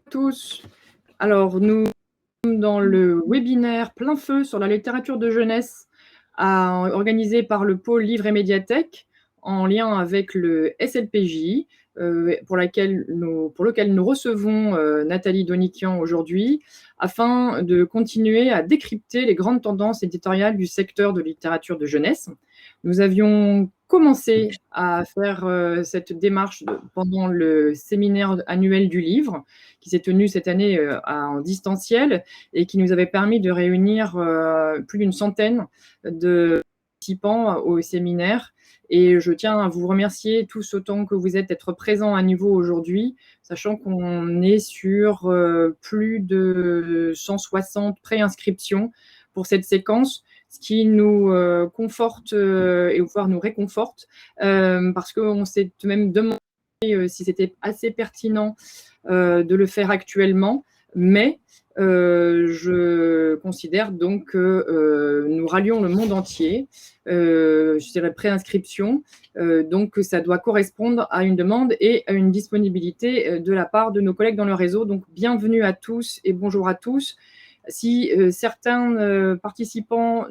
Tous. Alors, nous sommes dans le webinaire plein feu sur la littérature de jeunesse organisé par le pôle Livre et Médiathèque en lien avec le SLPJ, pour lequel nous recevons Nathalie Donikian aujourd'hui, afin de continuer à décrypter les grandes tendances éditoriales du secteur de littérature de jeunesse. Nous avions commencé à faire cette démarche pendant le séminaire annuel du livre, qui s'est tenu cette année en distanciel et qui nous avait permis de réunir plus d'une centaine de participants au séminaire. Et je tiens à vous remercier tous autant que vous êtes d'être présents à nouveau aujourd'hui, sachant qu'on est sur plus de 160 préinscriptions pour cette séquence, ce qui nous conforte et voire nous réconforte, parce qu'on s'est même demandé si c'était assez pertinent de le faire actuellement, mais je considère donc que nous rallions le monde entier, je dirais préinscription, donc ça doit correspondre à une demande et à une disponibilité de la part de nos collègues dans le réseau. Donc bienvenue à tous et bonjour à tous. Si certains participants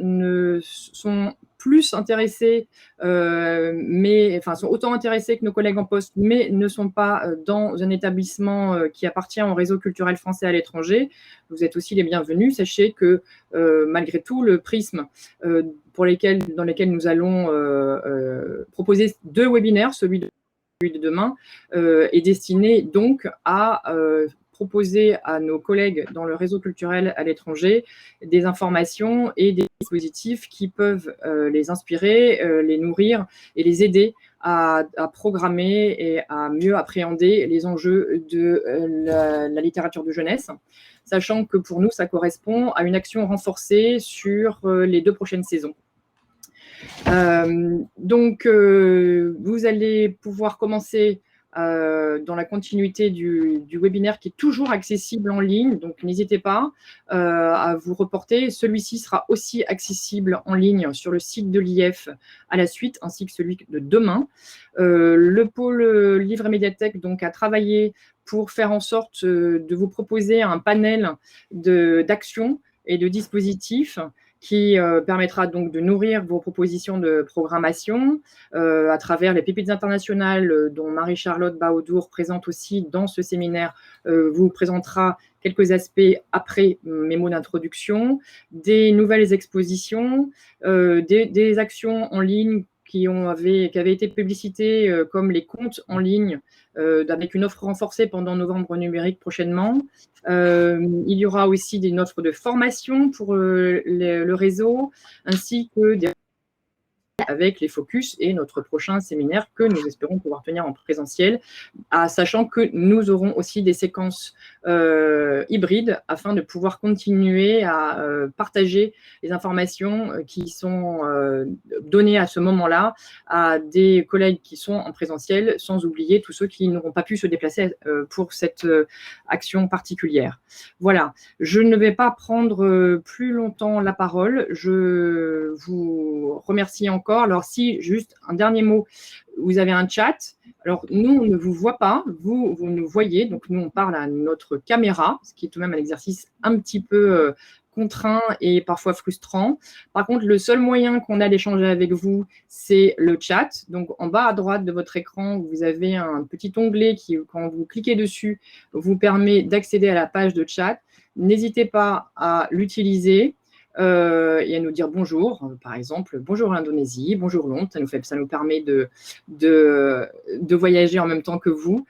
sont plus intéressés, sont autant intéressés que nos collègues en poste, mais ne sont pas dans un établissement qui appartient au réseau culturel français à l'étranger, vous êtes aussi les bienvenus. Sachez que malgré tout, le prisme dans lequel nous allons proposer 2 webinaires, celui de demain, est destiné donc à proposer à nos collègues dans le réseau culturel à l'étranger des informations et des dispositifs qui peuvent les inspirer, les nourrir et les aider à programmer et à mieux appréhender les enjeux de la littérature de jeunesse, sachant que pour nous, ça correspond à une action renforcée sur les 2 prochaines saisons. Donc, vous allez pouvoir commencer dans la continuité du webinaire qui est toujours accessible en ligne, donc n'hésitez pas à vous reporter. Celui-ci sera aussi accessible en ligne sur le site de l'IF à la suite, ainsi que celui de demain. Le pôle Livre et Médiathèque donc, a travaillé pour faire en sorte de vous proposer un panel d'actions et de dispositifs qui permettra donc de nourrir vos propositions de programmation à travers les pépites internationales dont Marie-Charlotte Baaudour présente aussi dans ce séminaire, vous présentera quelques aspects après mes mots d'introduction, des nouvelles expositions, des actions en ligne qui avaient été publicitées comme les comptes en ligne avec une offre renforcée pendant novembre numérique prochainement. Il y aura aussi une offre de formation pour le réseau, ainsi que des avec les focus et notre prochain séminaire que nous espérons pouvoir tenir en présentiel, sachant que nous aurons aussi des séquences hybrides afin de pouvoir continuer à partager les informations qui sont données à ce moment-là à des collègues qui sont en présentiel, sans oublier tous ceux qui n'auront pas pu se déplacer pour cette action particulière. Voilà, je ne vais pas prendre plus longtemps la parole. Je vous remercie encore. Alors, si, juste un dernier mot, vous avez un chat. Alors, nous, on ne vous voit pas, vous nous voyez. Donc, nous, on parle à notre caméra, ce qui est tout de même un exercice un petit peu contraint et parfois frustrant. Par contre, le seul moyen qu'on a d'échanger avec vous, c'est le chat. Donc, en bas à droite de votre écran, vous avez un petit onglet qui, quand vous cliquez dessus, vous permet d'accéder à la page de chat. N'hésitez pas à l'utiliser et à nous dire bonjour, par exemple, bonjour l'Indonésie, bonjour Londres, ça nous permet de voyager en même temps que vous.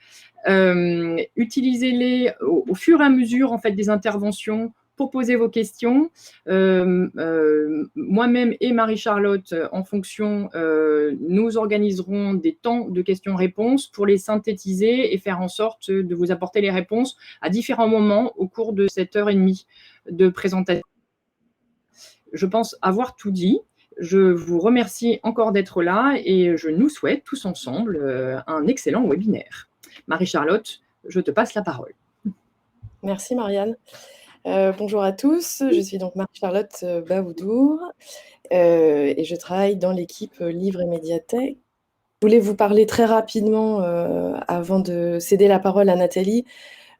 Utilisez-les au fur et à mesure en fait, des interventions pour poser vos questions. Moi-même et Marie-Charlotte, en fonction, nous organiserons des temps de questions-réponses pour les synthétiser et faire en sorte de vous apporter les réponses à différents moments au cours de cette heure et demie de présentation. Je pense avoir tout dit. Je vous remercie encore d'être là et je nous souhaite tous ensemble un excellent webinaire. Marie-Charlotte, je te passe la parole. Merci Marianne. Bonjour à tous, je suis donc Marie-Charlotte Baaudour et je travaille dans l'équipe Livre et Médiathèque. Je voulais vous parler très rapidement, avant de céder la parole à Nathalie,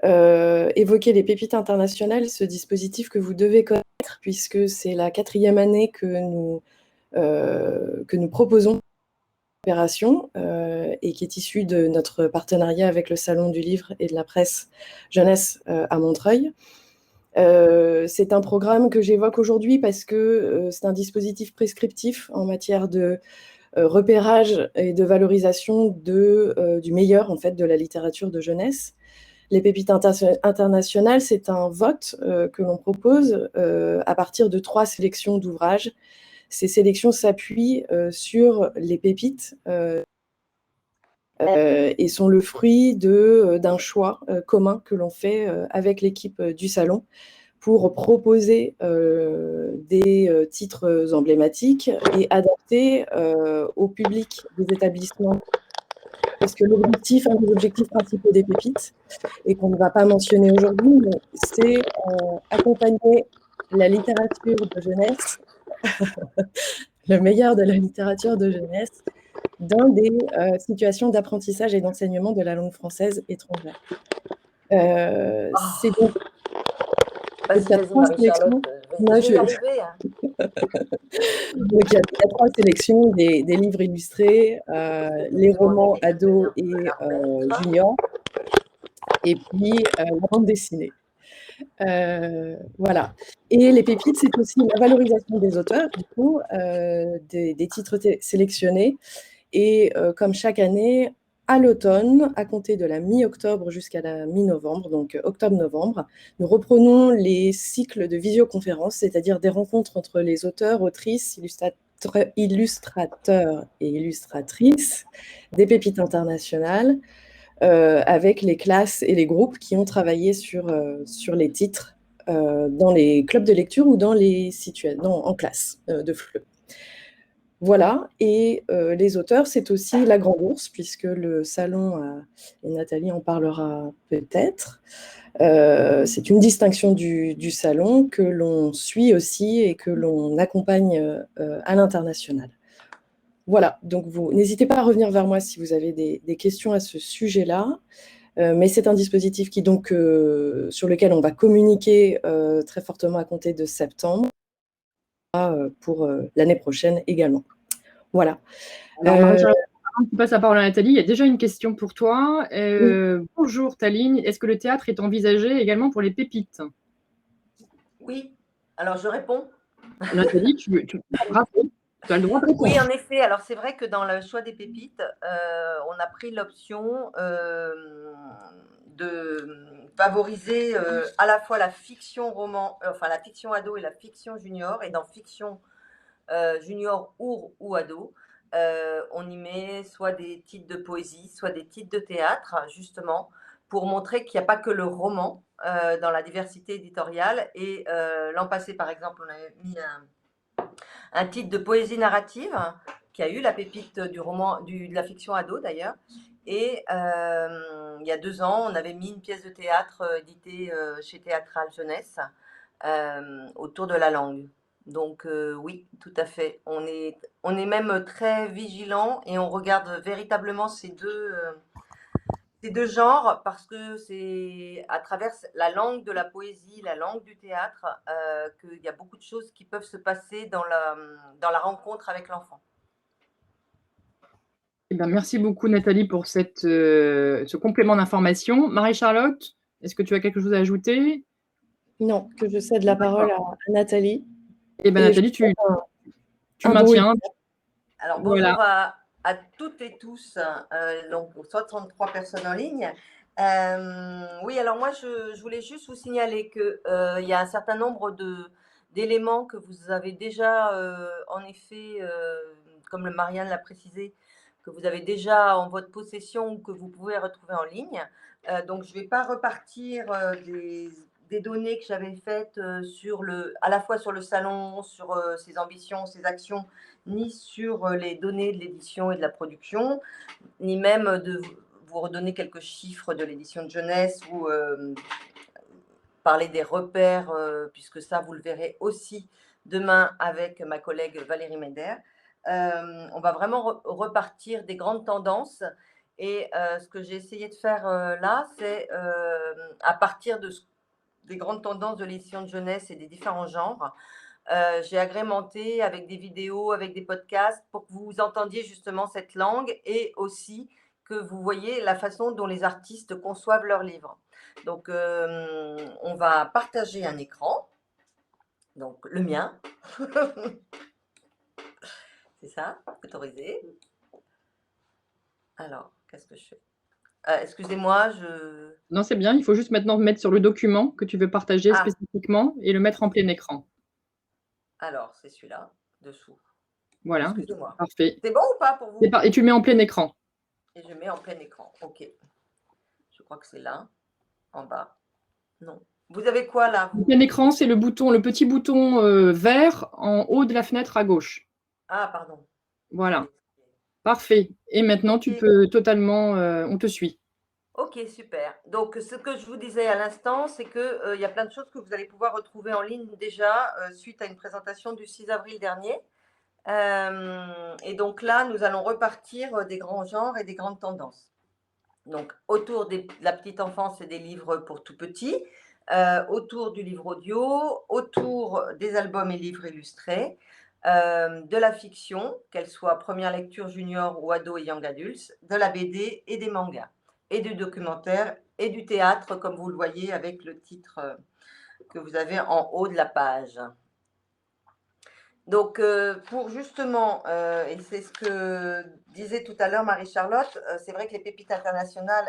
évoquer les pépites internationales, ce dispositif que vous devez connaître, puisque c'est la 4e année que nous proposons opération et qui est issue de notre partenariat avec le Salon du Livre et de la Presse Jeunesse à Montreuil. C'est un programme que j'évoque aujourd'hui parce que c'est un dispositif prescriptif en matière de repérage et de valorisation du meilleur en fait de la littérature de jeunesse. Les pépites internationales, c'est un vote que l'on propose à partir de 3 sélections d'ouvrages. Ces sélections s'appuient sur les pépites et sont le fruit d'un choix commun que l'on fait avec l'équipe du salon pour proposer des titres emblématiques et adaptés au public des établissements. Parce que l'objectif, un des objectifs principaux des pépites, et qu'on ne va pas mentionner aujourd'hui, c'est accompagner la littérature de jeunesse, le meilleur de la littérature de jeunesse, dans des situations d'apprentissage et d'enseignement de la langue française étrangère. C'est donc Vas-y, Marie-Charlotte, je vais y arriver. Donc, il y a 3 sélections, des livres illustrés, les romans ados et juniors, et puis la bande dessinée. Voilà. Et les pépites, c'est aussi la valorisation des auteurs, du coup, des titres sélectionnés. Et comme chaque année, à l'automne, à compter de la mi-octobre jusqu'à la mi-novembre, donc octobre-novembre, nous reprenons les cycles de visioconférences, c'est-à-dire des rencontres entre les auteurs, autrices, illustrateurs et illustratrices des pépites internationales, avec les classes et les groupes qui ont travaillé sur les titres dans les clubs de lecture ou dans en classe de FLE. Voilà, et les auteurs, c'est aussi la Grande Ourse, puisque le salon, et Nathalie en parlera peut-être, c'est une distinction du salon que l'on suit aussi et que l'on accompagne à l'international. Voilà, donc vous n'hésitez pas à revenir vers moi si vous avez des questions à ce sujet-là, mais c'est un dispositif qui donc, sur lequel on va communiquer très fortement à compter de septembre, pour l'année prochaine également. Voilà. Alors, Marie-Charlotte, avant que tu passes la parole à Nathalie, il y a déjà une question pour toi. Oui. Bonjour Taline, est-ce que le théâtre est envisagé également pour les pépites? Oui, alors je réponds. Nathalie, tu as le droit de répondre. Oui, en effet. Alors, c'est vrai que dans le choix des pépites, on a pris l'option de favoriser à la fois la fiction roman, enfin la fiction ado et la fiction junior. Et dans fiction junior ou ado, on y met soit des titres de poésie, soit des titres de théâtre, justement, pour montrer qu'il n'y a pas que le roman dans la diversité éditoriale. Et l'an passé, par exemple, on avait mis un titre de poésie narrative qui a eu la pépite du roman, de la fiction ado d'ailleurs. Et il y a 2 ans, on avait mis une pièce de théâtre éditée chez Théâtral Jeunesse autour de la langue. Donc oui, tout à fait. On est même très vigilant et on regarde véritablement ces deux genres parce que c'est à travers la langue de la poésie, la langue du théâtre, qu'il y a beaucoup de choses qui peuvent se passer dans la rencontre avec l'enfant. Eh bien, merci beaucoup Nathalie pour ce complément d'information. Marie-Charlotte, est-ce que tu as quelque chose à ajouter? Non, que je cède la parole à Nathalie. Eh bien, Nathalie, tu maintiens. Alors, Voilà. bonjour à toutes et tous, donc 63 personnes en ligne. Oui, alors moi, je voulais juste vous signaler qu'il y a un certain nombre d'éléments que vous avez déjà, en effet, comme le Marianne l'a précisé, que vous avez déjà en votre possession ou que vous pouvez retrouver en ligne. Donc, je ne vais pas repartir des données que j'avais faites à la fois sur le salon, sur ses ambitions, ses actions, ni sur les données de l'édition et de la production, ni même de vous redonner quelques chiffres de l'édition de jeunesse ou parler des repères, puisque ça, vous le verrez aussi demain avec ma collègue Valérie Meder. On va vraiment repartir des grandes tendances Et ce que j'ai essayé de faire là, c'est à partir des grandes tendances de l'édition de jeunesse et des différents genres, j'ai agrémenté avec des vidéos, avec des podcasts pour que vous entendiez justement cette langue et aussi que vous voyez la façon dont les artistes conçoivent leurs livres. Donc, on va partager un écran, donc le mien. C'est ça, autorisé. Alors, qu'est-ce que je fais? Excusez-moi, Non, c'est bien, il faut juste maintenant mettre sur le document que tu veux partager Ah, spécifiquement et le mettre en plein écran. alors, c'est celui-là, dessous. Voilà, Excusez-moi. parfait. C'est bon ou pas pour vous? Et tu le mets en plein écran. Et je mets en plein écran. OK. Je crois que c'est là, en bas. Non. Vous avez quoi là, En vous? plein écran, c'est le petit bouton vert en haut de la fenêtre à gauche. Ah, pardon. Voilà, parfait. Et maintenant, tu OK. peux totalement, on te suit. OK, super. Donc, ce que je vous disais à l'instant, c'est que, il y a plein de choses que vous allez pouvoir retrouver en ligne déjà, suite à une présentation du 6 avril dernier. Et donc là, nous allons repartir des grands genres et des grandes tendances. Donc, autour de la petite enfance et des livres pour tout petits, autour du livre audio, autour des albums et livres illustrés, de la fiction, qu'elle soit première lecture junior ou ado et young adults, de la BD et des mangas, et du documentaire et du théâtre, comme vous le voyez avec le titre que vous avez en haut de la page. Donc, pour justement, et c'est ce que disait tout à l'heure Marie-Charlotte, c'est vrai que les pépites internationales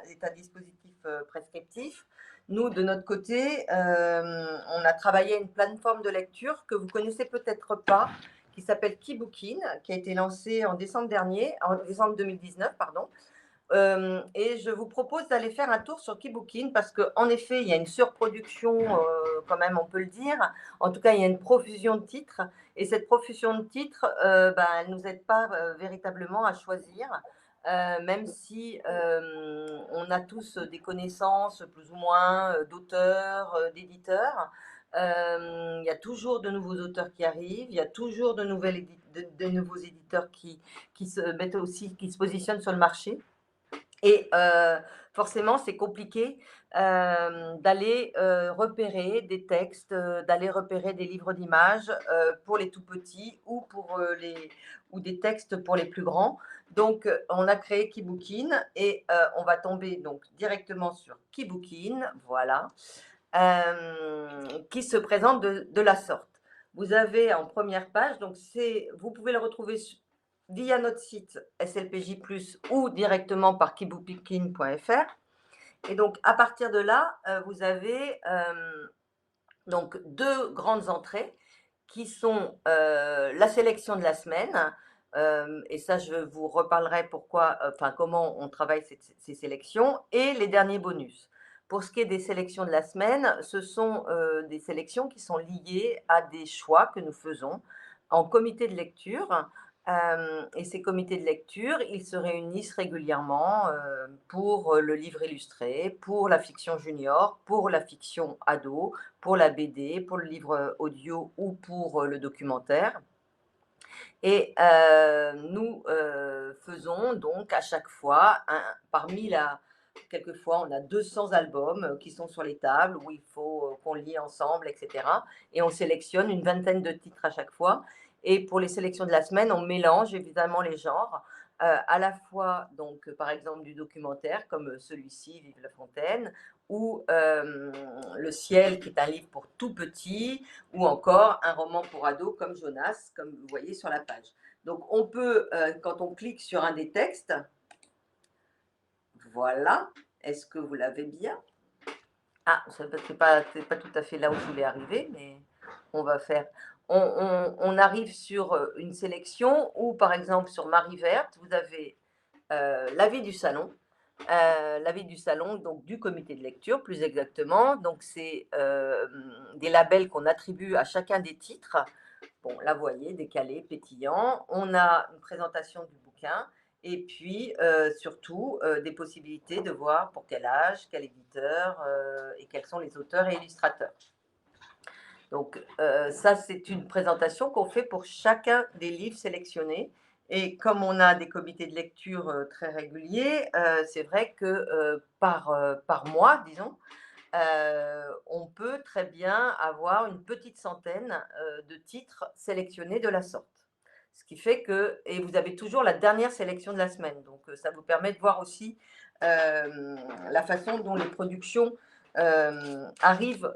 est un dispositif prescriptif. Nous, de notre côté, on a travaillé une plateforme de lecture que vous connaissez peut-être pas, qui s'appelle Keybookin, qui a été lancée en décembre 2019, pardon. Et je vous propose d'aller faire un tour sur Keybookin parce qu'en effet, il y a une surproduction, quand même, on peut le dire. En tout cas, il y a une profusion de titres. Et cette profusion de titres, elle ne nous aide pas véritablement à choisir, même si on a tous des connaissances plus ou moins d'auteurs, d'éditeurs. Il y a toujours de nouveaux auteurs qui arrivent, il y a toujours de nouveaux éditeurs qui se mettent aussi, qui se positionnent sur le marché. Et forcément, c'est compliqué d'aller repérer des textes, d'aller repérer des livres d'images pour les tout petits ou des textes pour les plus grands. Donc, on a créé Keybookin et on va tomber donc directement sur Keybookin, voilà, qui se présente de la sorte. Vous avez en première page, donc vous pouvez le retrouver via notre site SLPJ+, ou directement par keybookin.fr. Et donc, à partir de là, vous avez donc deux grandes entrées qui sont la sélection de la semaine. Et ça, je vous reparlerai comment on travaille ces sélections, et les derniers bonus. Pour ce qui est des sélections de la semaine, ce sont des sélections qui sont liées à des choix que nous faisons en comité de lecture. Et ces comités de lecture, ils se réunissent régulièrement pour le livre illustré, pour la fiction junior, pour la fiction ado, pour la BD, pour le livre audio ou pour le documentaire. Et nous faisons donc à chaque fois, quelquefois on a 200 albums qui sont sur les tables où il faut qu'on lit ensemble, etc. Et on sélectionne une vingtaine de titres à chaque fois. Et pour les sélections de la semaine, on mélange évidemment les genres. À la fois, donc, par exemple, du documentaire, comme celui-ci, Vive la Fontaine, ou Le Ciel, qui est un livre pour tout petit, ou encore un roman pour ados, comme Jonas, comme vous voyez sur la page. Donc, on peut, quand on clique sur un des textes, voilà, est-ce que vous l'avez bien? Ah, c'est pas tout à fait là où je voulais arriver, mais on va faire. On arrive sur une sélection où, par exemple, sur Marie Verte, vous avez l'avis du salon. L'avis du salon, donc du comité de lecture, plus exactement. Donc, c'est des labels qu'on attribue à chacun des titres. Bon, là, vous voyez, décalé, pétillant. On a une présentation du bouquin. Et puis, surtout, des possibilités de voir pour quel âge, quel éditeur et quels sont les auteurs et illustrateurs. Donc, ça, c'est une présentation qu'on fait pour chacun des livres sélectionnés. Et comme on a des comités de lecture très réguliers, c'est vrai que par mois, disons, on peut très bien avoir une petite centaine de titres sélectionnés de la sorte. Ce qui fait que, et vous avez toujours la dernière sélection de la semaine, donc ça vous permet de voir aussi la façon dont les productions arrivent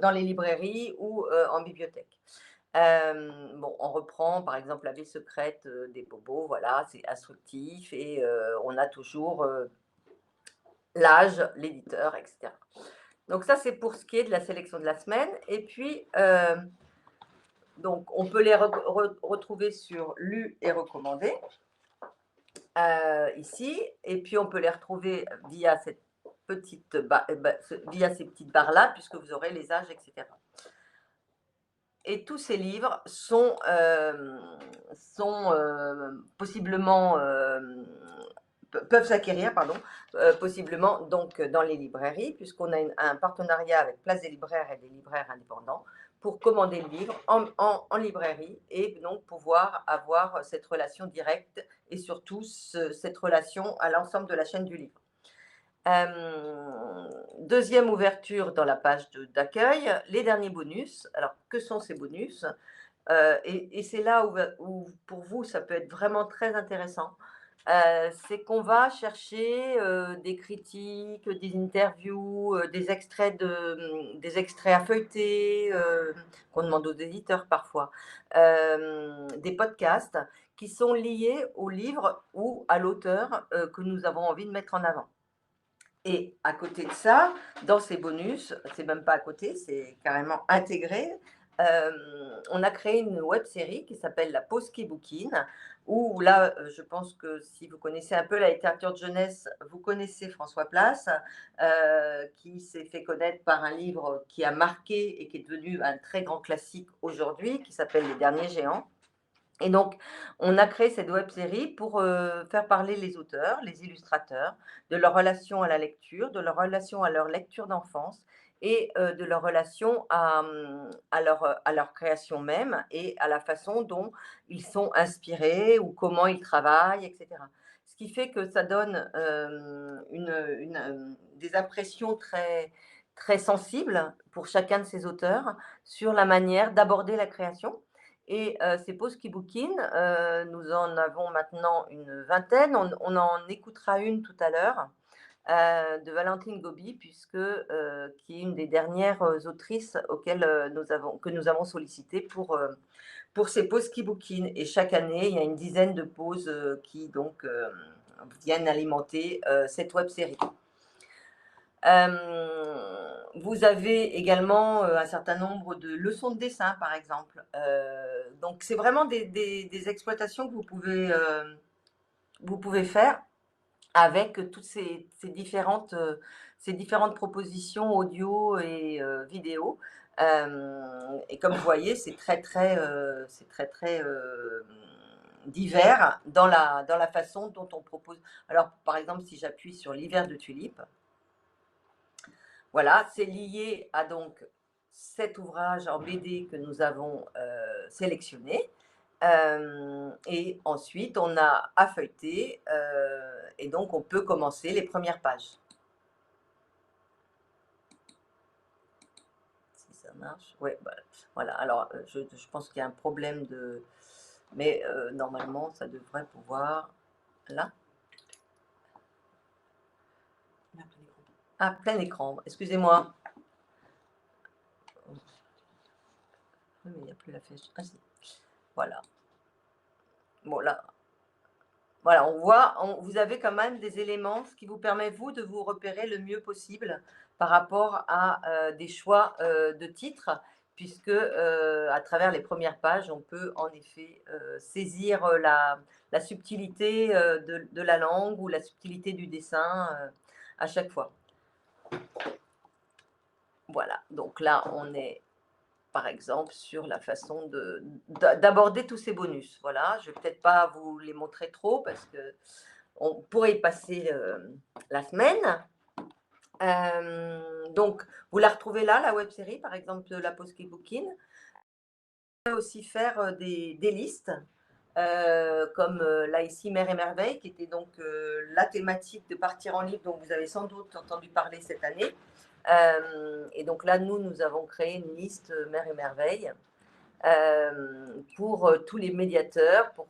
dans les librairies ou en bibliothèque. Bon, on reprend par exemple La vie secrète des bobos, voilà, c'est instructif et on a toujours l'âge, l'éditeur, etc. Donc ça, c'est pour ce qui est de la sélection de la semaine. Et puis, donc, on peut les retrouver sur Lu et recommandé, ici. Et puis, on peut les retrouver via ces petites barres-là, puisque vous aurez les âges, etc. Et tous ces livres sont possiblement peuvent s'acquérir, possiblement donc dans les librairies, puisqu'on a un partenariat avec Place des libraires et des libraires indépendants pour commander le livre en librairie et donc pouvoir avoir cette relation directe et surtout cette relation à l'ensemble de la chaîne du livre. Deuxième ouverture dans la page d'accueil, les derniers bonus. Alors, que sont ces bonus? Et c'est là où, pour vous, ça peut être vraiment très intéressant. C'est qu'on va chercher des critiques, des interviews, des extraits à feuilleter, qu'on demande aux éditeurs parfois, des podcasts qui sont liés au livre ou à l'auteur que nous avons envie de mettre en avant. Et à côté de ça, dans ces bonus, c'est même pas à côté, c'est carrément intégré, on a créé une web-série qui s'appelle La Pause qui bouquine, où là, je pense que si vous connaissez un peu la littérature de jeunesse, vous connaissez François Place, qui s'est fait connaître par un livre qui a marqué et qui est devenu un très grand classique aujourd'hui, qui s'appelle Les Derniers Géants. Et donc, on a créé cette web-série pour faire parler les auteurs, les illustrateurs, de leur relation à la lecture, de leur relation à leur lecture d'enfance et de leur relation à leur création même et à la façon dont ils sont inspirés ou comment ils travaillent, etc. Ce qui fait que ça donne des impressions très, très sensibles pour chacun de ces auteurs sur la manière d'aborder la création. Et ces pauses qui bouquinent, nous en avons maintenant une vingtaine. On en écoutera une tout à l'heure de Valentine Gobi, qui est une des dernières autrices que nous avons sollicitées pour ces pauses qui bouquinent. Et chaque année, il y a une dizaine de pauses qui donc viennent alimenter cette web-série. Vous avez également un certain nombre de leçons de dessin, par exemple. Donc, c'est vraiment des exploitations que vous pouvez faire avec toutes ces différentes propositions audio et vidéo. Et comme vous voyez, c'est très, très divers dans la façon dont on propose. Alors, par exemple, si j'appuie sur l'hiver de Tulipe, voilà, c'est lié à donc cet ouvrage en BD que nous avons sélectionné. Et ensuite, on a à feuilleter et donc on peut commencer les premières pages. Si ça marche, oui, voilà. Alors, je pense qu'il y a un problème de... Mais normalement, ça devrait pouvoir... Là. Ah, plein écran, excusez-moi. Oui, mais il n'y a plus la flèche. Ah si, voilà. Bon, là, voilà, on voit, vous avez quand même des éléments, ce qui vous permet, vous, de vous repérer le mieux possible par rapport à des choix de titres, puisque à travers les premières pages, on peut en effet saisir la subtilité de la langue ou la subtilité du dessin à chaque fois. Voilà, donc là, on est par exemple, sur la façon d'aborder tous ces bonus. Voilà, je ne vais peut-être pas vous les montrer trop parce qu'on pourrait y passer la semaine. Donc, vous la retrouvez là, la web-série, par exemple, de La Pause qui bouquine. On peut aussi faire des listes comme là ici Mère et Merveille, qui était donc la thématique de Partir en livre dont vous avez sans doute entendu parler cette année. Et donc là, nous avons créé une liste Mère et Merveille pour tous les médiateurs, pour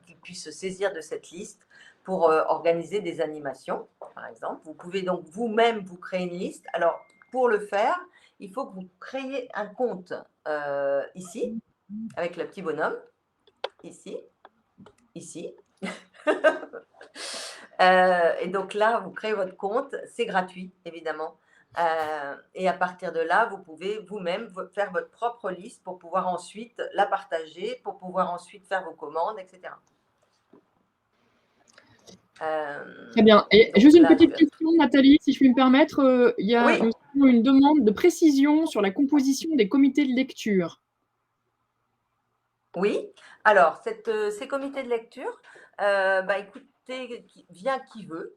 qu'ils puissent se saisir de cette liste pour organiser des animations, par exemple. Vous pouvez donc vous-même vous créer une liste. Alors, pour le faire, il faut que vous créiez un compte ici, avec le petit bonhomme, ici. Et donc là, vous créez votre compte, c'est gratuit, évidemment. Et à partir de là, vous pouvez vous-même faire votre propre liste pour pouvoir ensuite la partager, pour pouvoir ensuite faire vos commandes, etc. Très bien. Et Donc juste une là, petite question, Nathalie, si je puis me permettre. Il y a oui, une demande de précision sur la composition des comités de lecture. oui. Alors, ces comités de lecture, écoutez, vient qui veut.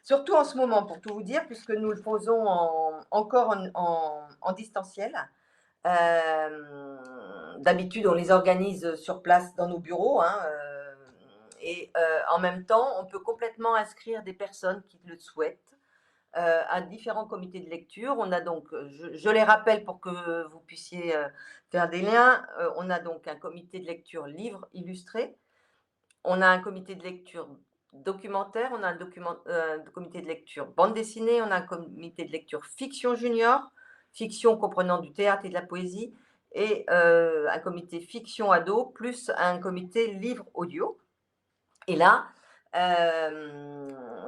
Surtout en ce moment, pour tout vous dire, puisque nous le faisons encore en distanciel. D'habitude, on les organise sur place dans nos bureaux, hein, et en même temps, on peut complètement inscrire des personnes qui le souhaitent à différents comités de lecture. On a donc, je les rappelle pour que vous puissiez faire des liens, on a donc un comité de lecture livre illustré, on a un comité de lecture documentaire, on a un comité de lecture bande dessinée, on a un comité de lecture fiction junior, fiction comprenant du théâtre et de la poésie, et un comité fiction ado, plus un comité livre audio. Et là,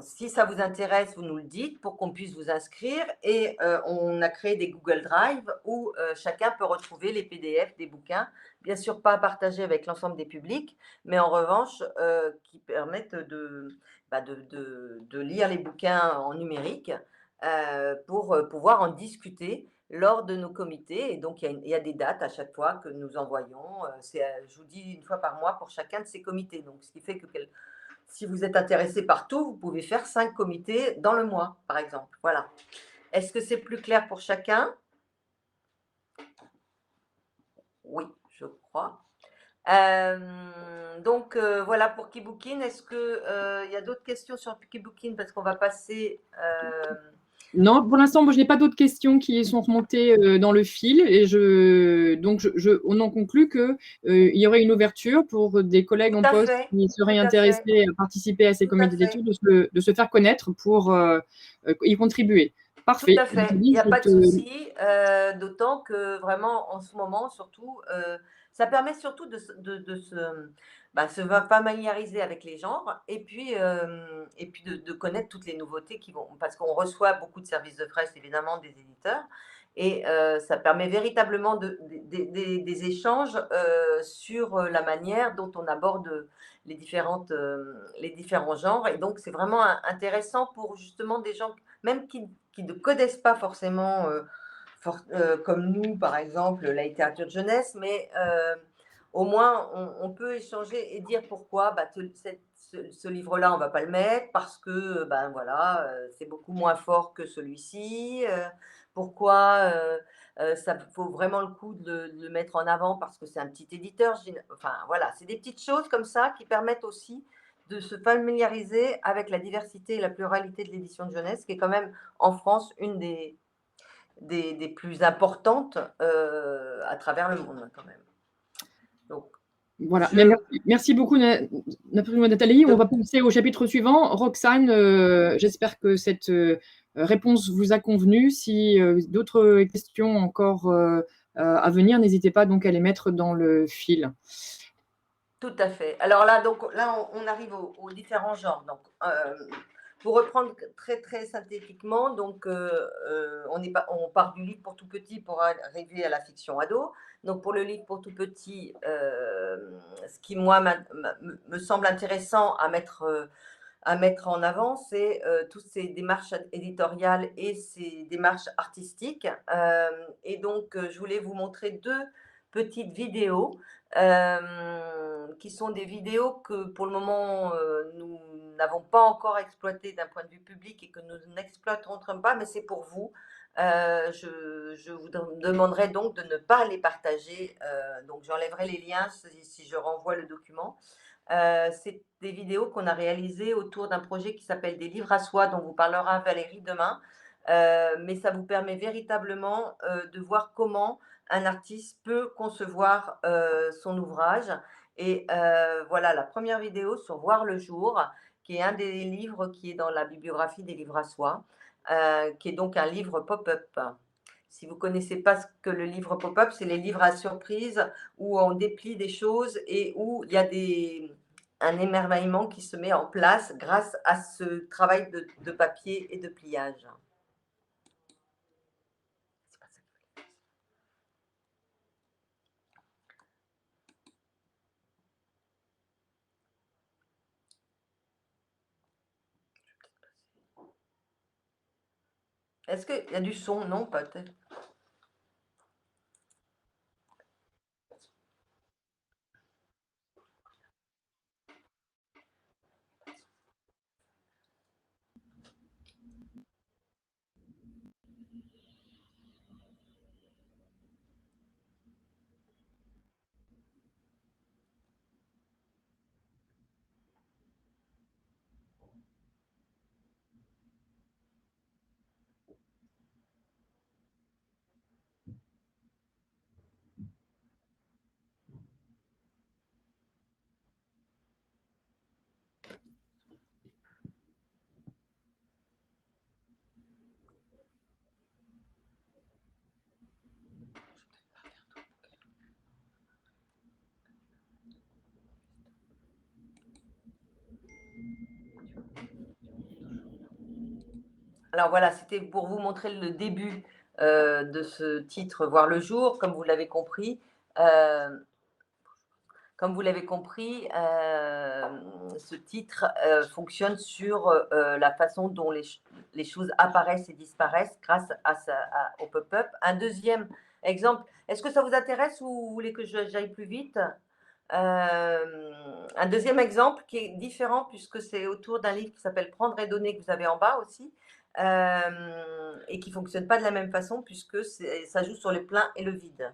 si ça vous intéresse, vous nous le dites pour qu'on puisse vous inscrire. Et on a créé des Google Drive où chacun peut retrouver les PDF des bouquins. Bien sûr, pas à partager avec l'ensemble des publics, mais en revanche, qui permettent de lire les bouquins en numérique pour pouvoir en discuter lors de nos comités. Et donc, il y a des dates à chaque fois que nous envoyons. Je vous dis, une fois par mois pour chacun de ces comités. Donc, ce qui fait que si vous êtes intéressé par tout, vous pouvez faire 5 comités dans le mois, par exemple. Voilà. Est-ce que c'est plus clair pour chacun? Oui, je crois. Donc, voilà pour Keybooking. Est-ce qu'il y a d'autres questions sur Keybooking? Parce qu'on va passer… Non, pour l'instant, moi, je n'ai pas d'autres questions qui sont remontées dans le fil. Et on en conclut qu'il y aurait une ouverture pour des collègues Tout en à poste fait. qui seraient Tout à intéressés fait. à participer à ces Tout à comités fait. d'études, de se faire connaître pour y contribuer. Tout Parfait. à fait, il n'y a pas de souci, d'autant que vraiment en ce moment surtout, ça permet surtout de se familiariser avec les genres et puis de connaître toutes les nouveautés qui vont parce qu'on reçoit beaucoup de services de presse évidemment des éditeurs et ça permet véritablement des échanges, sur, la manière dont on aborde, les différents genres et donc c'est vraiment intéressant pour justement des gens même qui ne connaissent pas forcément, comme nous, par exemple, la littérature de jeunesse, mais au moins, on peut échanger et dire pourquoi ce livre-là, on ne va pas le mettre parce que, ben voilà, c'est beaucoup moins fort que celui-ci. Pourquoi ça vaut vraiment le coup de le mettre en avant parce que c'est un petit éditeur. Enfin, voilà, c'est des petites choses comme ça qui permettent aussi de se familiariser avec la diversité et la pluralité de l'édition de jeunesse, qui est quand même en France une des plus importantes à travers le monde quand même. Donc, Voilà. Mais merci beaucoup, Nathalie. On va passer au chapitre suivant. Roxane, j'espère que cette réponse vous a convenu. Si d'autres questions encore à venir, n'hésitez pas donc à les mettre dans le fil. Tout à fait. Alors là, on arrive aux différents genres. Donc, pour reprendre très très synthétiquement, donc on part du livre pour tout petit pour arriver à la fiction ado. Donc pour le livre pour tout petit, ce qui moi me semble intéressant à mettre en avant, c'est toutes ces démarches éditoriales et ces démarches artistiques. Et donc je voulais vous montrer 2 petites vidéos qui sont des vidéos que pour le moment nous n'avons pas encore exploitées d'un point de vue public et que nous n'exploiterons pas, mais c'est pour vous. je vous demanderai donc de ne pas les partager. Donc j'enlèverai les liens si je renvoie le document. C'est des vidéos qu'on a réalisées autour d'un projet qui s'appelle Des livres à soi, dont vous parlera Valérie demain. Mais ça vous permet véritablement de voir comment un artiste peut concevoir son ouvrage. Et voilà, la première vidéo sur Voir le jour, qui est un des livres qui est dans la bibliographie des livres à soi, qui est donc un livre pop-up. Si vous ne connaissez pas ce que le livre pop-up, c'est les livres à surprise où on déplie des choses et où il y a un émerveillement qui se met en place grâce à ce travail de papier et de pliage. Est-ce qu'il y a du son? Non, peut-être. Alors voilà, c'était pour vous montrer le début de ce titre Voir le jour, comme vous l'avez compris. Comme vous l'avez compris, ce titre fonctionne sur la façon dont les choses apparaissent et disparaissent grâce au pop-up. Un deuxième exemple, est-ce que ça vous intéresse ou vous voulez que j'aille plus vite? Un deuxième exemple qui est différent puisque c'est autour d'un livre qui s'appelle Prendre et donner que vous avez en bas aussi et qui ne fonctionne pas de la même façon puisque ça joue sur le plein et le vide.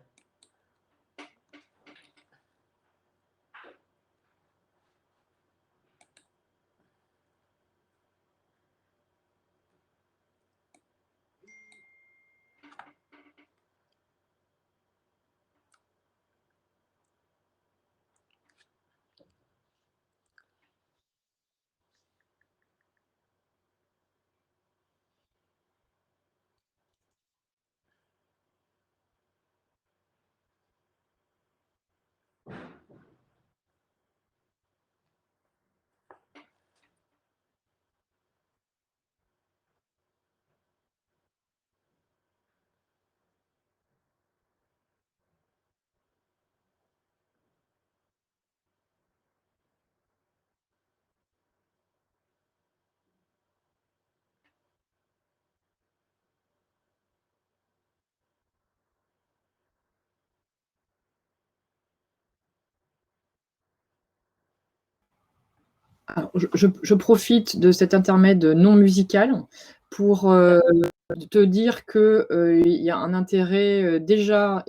Alors, je profite de cet intermède non musical pour te dire qu'il y a un intérêt déjà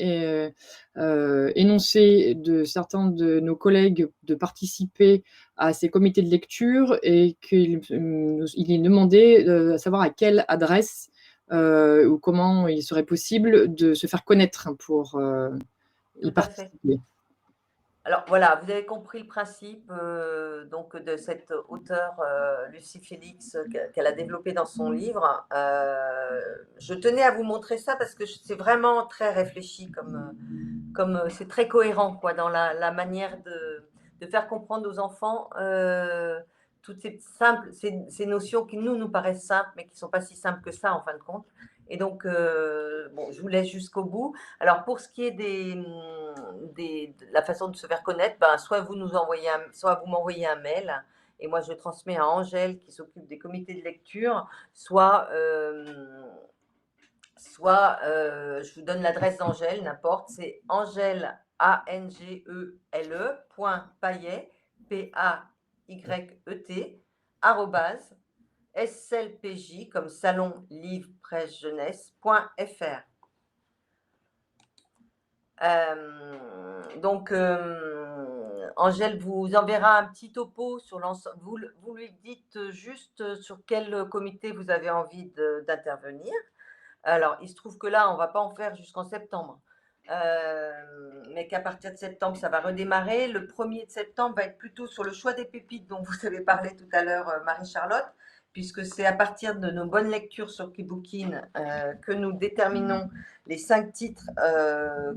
énoncé de certains de nos collègues de participer à ces comités de lecture et qu'il est demandé à savoir à quelle adresse ou comment il serait possible de se faire connaître pour y participer. Alors voilà, vous avez compris le principe donc de cette auteure Lucie Félix qu'elle a développé dans son livre. Je tenais à vous montrer ça parce que c'est vraiment très réfléchi, comme c'est très cohérent quoi, dans la manière de faire comprendre aux enfants toutes ces notions qui nous paraissent simples, mais qui ne sont pas si simples que ça en fin de compte. Et donc, bon, je vous laisse jusqu'au bout. Alors, pour ce qui est de la façon de se faire connaître, ben, soit vous m'envoyez un mail et moi je transmets à Angèle qui s'occupe des comités de lecture, soit je vous donne l'adresse d'Angèle, n'importe, c'est Angèle, ANGELE.Payet, PAYET, @ slpj comme salon livre presse jeunesse.fr. Donc, Angèle vous enverra un petit topo sur l'ensemble. Vous lui dites juste sur quel comité vous avez envie d'intervenir. Alors, il se trouve que là, on ne va pas en faire jusqu'en septembre. Mais qu'à partir de septembre, ça va redémarrer. Le 1er de septembre va être plutôt sur le choix des pépites dont vous avez parlé tout à l'heure, Marie-Charlotte, puisque c'est à partir de nos bonnes lectures sur Kibookin que nous déterminons les 5 titres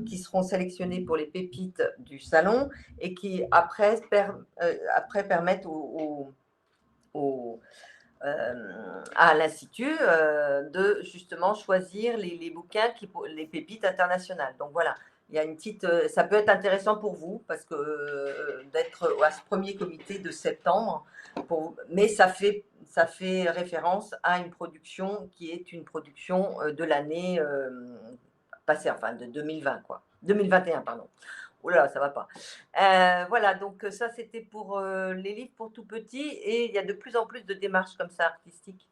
qui seront sélectionnés pour les pépites du salon et qui après permettent à l'Institut de justement choisir les bouquins, les pépites internationales. Donc voilà, il y a une petite, ça peut être intéressant pour vous parce que d'être à ce premier comité de septembre, mais ça fait référence à une production qui est une production de l'année passée, enfin de 2020 quoi, 2021 pardon. Oh là, ça va pas. Voilà, donc ça, c'était pour les livres pour tout petits. Et il y a de plus en plus de démarches comme ça, artistiques,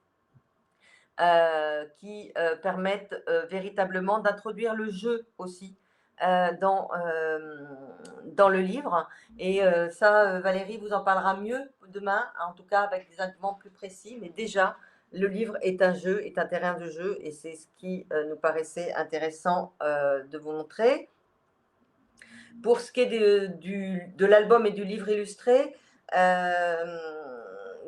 qui permettent véritablement d'introduire le jeu aussi dans le livre. Et ça, Valérie vous en parlera mieux demain, en tout cas avec des arguments plus précis. Mais déjà, le livre est un jeu, est un terrain de jeu. Et c'est ce qui nous paraissait intéressant de vous montrer. Pour ce qui est de l'album et du livre illustré,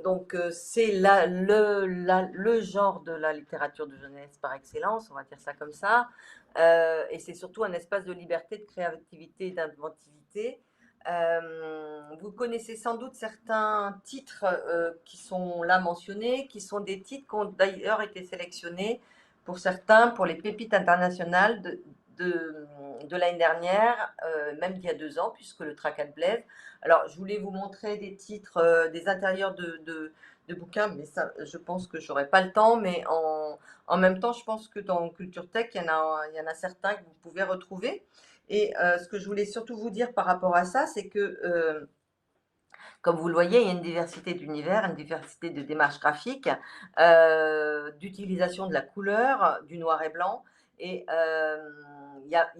donc c'est le genre de la littérature de jeunesse par excellence, on va dire ça comme ça, et c'est surtout un espace de liberté, de créativité et d'inventivité. Vous connaissez sans doute certains titres qui sont là mentionnés, qui sont des titres qui ont d'ailleurs été sélectionnés pour certains, pour les pépites internationales de l'année dernière, même d'il y a 2 ans, puisque le Tracat de Blaise. Alors, je voulais vous montrer des titres, des intérieurs de bouquins, mais ça, je pense que j'aurai pas le temps. Mais en même temps, je pense que dans Culture Tech, il y en a certains que vous pouvez retrouver. Et ce que je voulais surtout vous dire par rapport à ça, c'est que comme vous le voyez, il y a une diversité d'univers, une diversité de démarches graphiques, d'utilisation de la couleur, du noir et blanc. Et il y a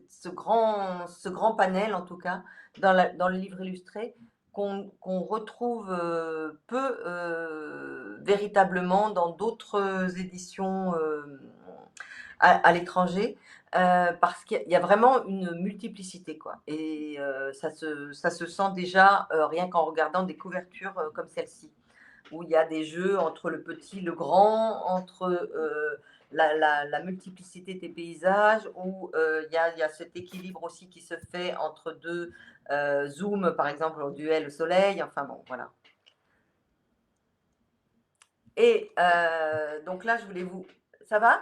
ce grand panel, en tout cas, dans le livre illustré, qu'on retrouve peu véritablement dans d'autres éditions à l'étranger. Parce qu'il y a vraiment une multiplicité, quoi. Et ça se sent déjà rien qu'en regardant des couvertures comme celle-ci, où il y a des jeux entre le petit, le grand, entre la multiplicité des paysages, où il y a cet équilibre aussi qui se fait entre deux zooms, par exemple, au duel au soleil. Enfin bon, voilà. Et donc là, je voulais vous... Ça va ?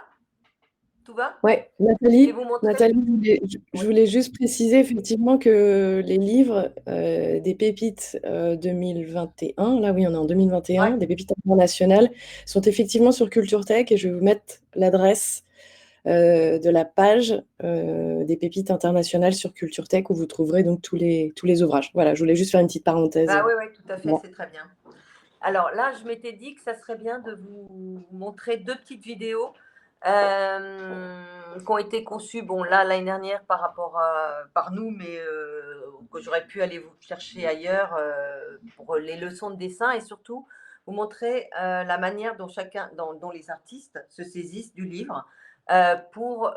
Tout va ? Oui, Je vous montrer... Nathalie, je voulais juste préciser effectivement que les livres des pépites 2021, là oui, on est en 2021, des pépites internationales, sont effectivement sur Culture Tech et je vais vous mettre l'adresse de la page des pépites internationales sur Culture Tech où vous trouverez donc tous les ouvrages. Voilà, je voulais juste faire une petite parenthèse. Ah oui, tout à fait, c'est très bien. Alors là, je m'étais dit que ça serait bien de vous montrer 2 petites vidéos qui ont été conçues, bon là, l'année dernière par nous, mais que j'aurais pu aller vous chercher ailleurs pour les leçons de dessin et surtout vous montrer la manière dont dont les artistes se saisissent du livre pour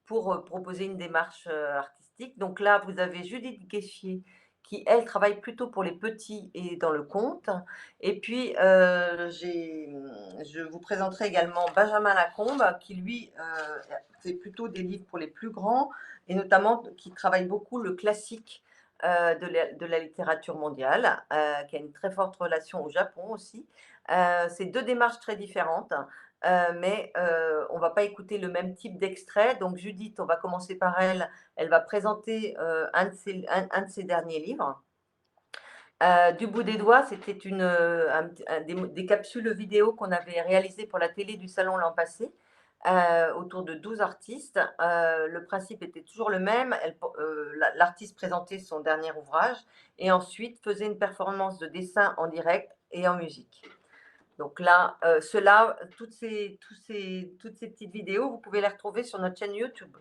proposer une démarche artistique. Donc là, vous avez Judith Guéchier qui, elle, travaille plutôt pour les petits et dans le conte. Et puis, je vous présenterai également Benjamin Lacombe, qui, lui, fait plutôt des livres pour les plus grands, et notamment qui travaille beaucoup le classique de la littérature mondiale, qui a une très forte relation au Japon aussi. C'est 2 démarches très différentes. Mais on ne va pas écouter le même type d'extrait. Donc Judith, on va commencer par elle. Elle va présenter un de ses derniers livres. Du bout des doigts, c'était des capsules vidéo qu'on avait réalisées pour la télé du salon l'an passé, autour de 12 artistes. Le principe était toujours le même. L'artiste présentait son dernier ouvrage et ensuite faisait une performance de dessin en direct et en musique. Donc là, toutes ces petites vidéos, vous pouvez les retrouver sur notre chaîne YouTube,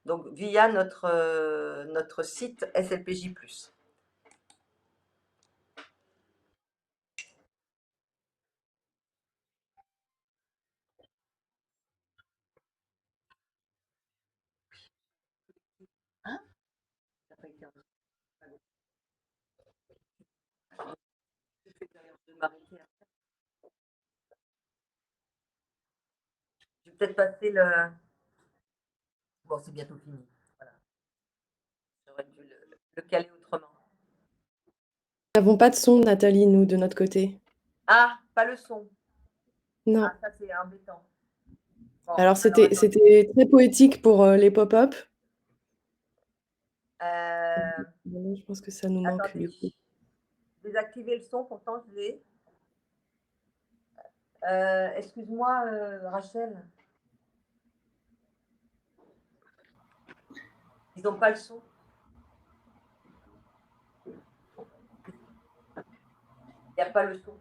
donc via notre site SLPJ+. Hein? Ça n'a pas été enregistré. Je vais m'arrêter après. Je vais peut-être passer le. Bon, c'est bientôt fini. Voilà. J'aurais dû le caler autrement. Nous n'avons pas de son, Nathalie, nous, de notre côté. Ah, pas le son. Non. Ah, ça, c'est embêtant. Bon, Alors, c'était attendez. très poétique pour les pop-up. Je pense que ça nous manque, Attendez. du coup. Désactiver le son, pourtant je l'ai. Excuse-moi, Rachel. Ils n'ont pas le son. Il n'y a pas le son.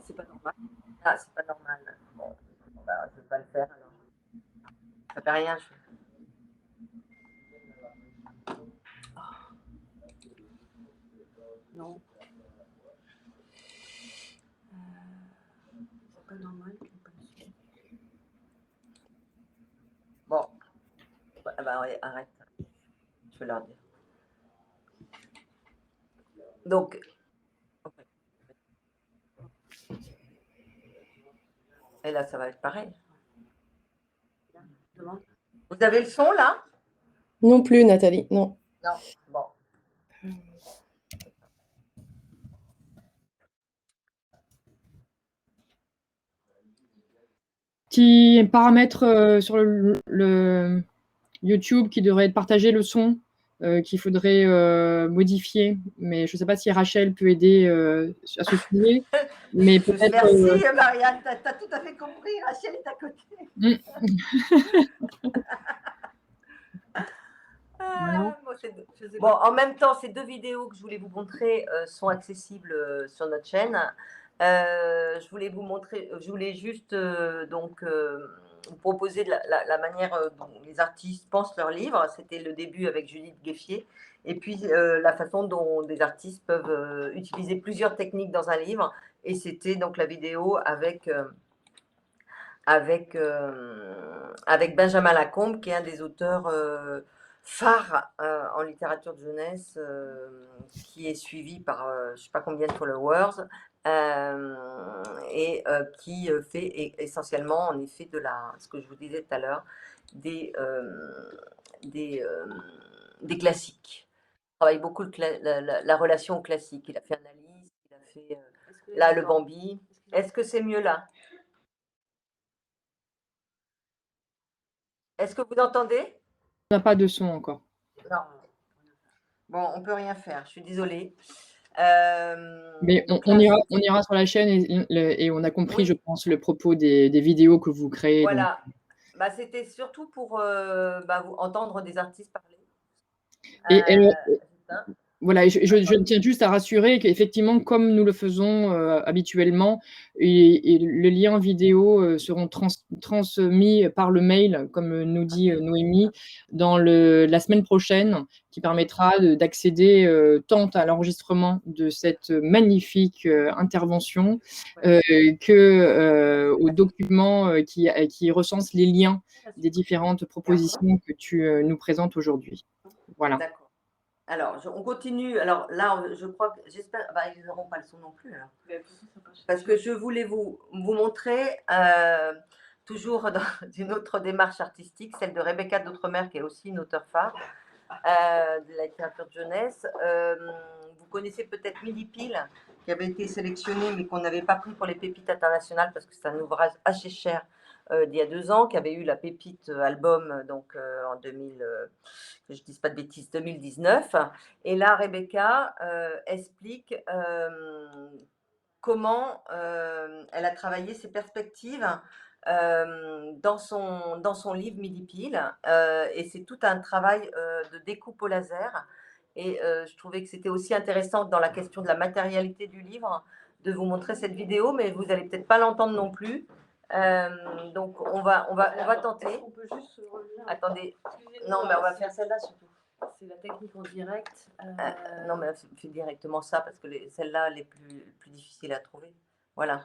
C'est pas normal. Ah, c'est pas normal. Bon, bah, je ne vais pas le faire alors. Ça fait rien. Non. C'est pas normal. Bon. Bah, ouais, arrête. Je vais leur dire. Donc. Et là, ça va être pareil. Vous avez le son là? Non plus, Nathalie, non. Non. Bon. Petit paramètre sur le YouTube qui devrait être partagé le son, qu'il faudrait modifier. Mais je ne sais pas si Rachel peut aider à ce sujet. Mais peut-être. Merci Marianne, tu as tout à fait compris. Rachel est à côté. Bon, en même temps, ces deux vidéos que je voulais vous montrer sont accessibles sur notre chaîne. Je voulais juste vous proposer la manière dont les artistes pensent leurs livres. C'était le début avec Judith Gueffier. Et puis la façon dont des artistes peuvent utiliser plusieurs techniques dans un livre. Et c'était donc la vidéo avec Benjamin Lacombe, qui est un des auteurs phares en littérature de jeunesse, qui est suivi par je ne sais pas combien de followers, et qui fait essentiellement, en effet, ce que je vous disais tout à l'heure, des classiques. Il travaille beaucoup la relation au classique. Il a fait Analyse, il a fait là le Bambi. Est-ce que c'est mieux là? Est-ce que vous entendez? On n'a pas de son encore. Non. Bon, on ne peut rien faire, je suis désolée. Mais on ira sur la chaîne et on a compris, je pense, le propos des vidéos que vous créez. Voilà. Bah, c'était surtout pour vous entendre des artistes parler. Voilà, je tiens juste à rassurer qu'effectivement, comme nous le faisons habituellement, et les liens vidéo seront transmis par le mail, comme nous dit Noémie, dans la semaine prochaine, qui permettra d'accéder tant à l'enregistrement de cette magnifique intervention aux documents qui recensent les liens des différentes propositions que tu nous présentes aujourd'hui. Voilà. D'accord. Alors, on continue. Alors là, je crois que j'espère. Ils n'auront pas le son non plus. Alors. Parce que je voulais vous montrer, toujours dans une autre démarche artistique, celle de Rebecca d'Outremer, qui est aussi une auteure phare de la littérature de jeunesse. Vous connaissez peut-être Midi Pile, qui avait été sélectionné, mais qu'on n'avait pas pris pour les pépites internationales parce que c'est un ouvrage assez cher d'il y a 2 ans, qui avait eu la pépite album donc en 2000, que je ne dise pas de bêtises, 2019. Et là, Rebecca explique comment elle a travaillé ses perspectives dans son livre Midi Pile. Et c'est tout un travail de découpe au laser. Et je trouvais que c'était aussi intéressant dans la question de la matérialité du livre de vous montrer cette vidéo, mais vous n'allez peut-être pas l'entendre non plus. Donc, on va tenter. On peut juste revenir. Attendez. Non, mais on va faire celle-là surtout. C'est la technique en direct. Non, mais fais directement ça parce que celle-là, elle est plus difficile à trouver. Voilà.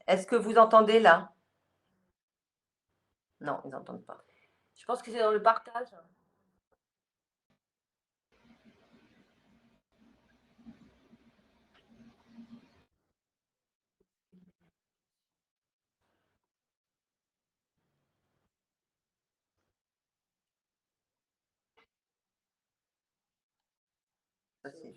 Est-ce que vous entendez là? Non, ils n'entendent pas. Je pense que c'est dans le partage. Ça, c'est-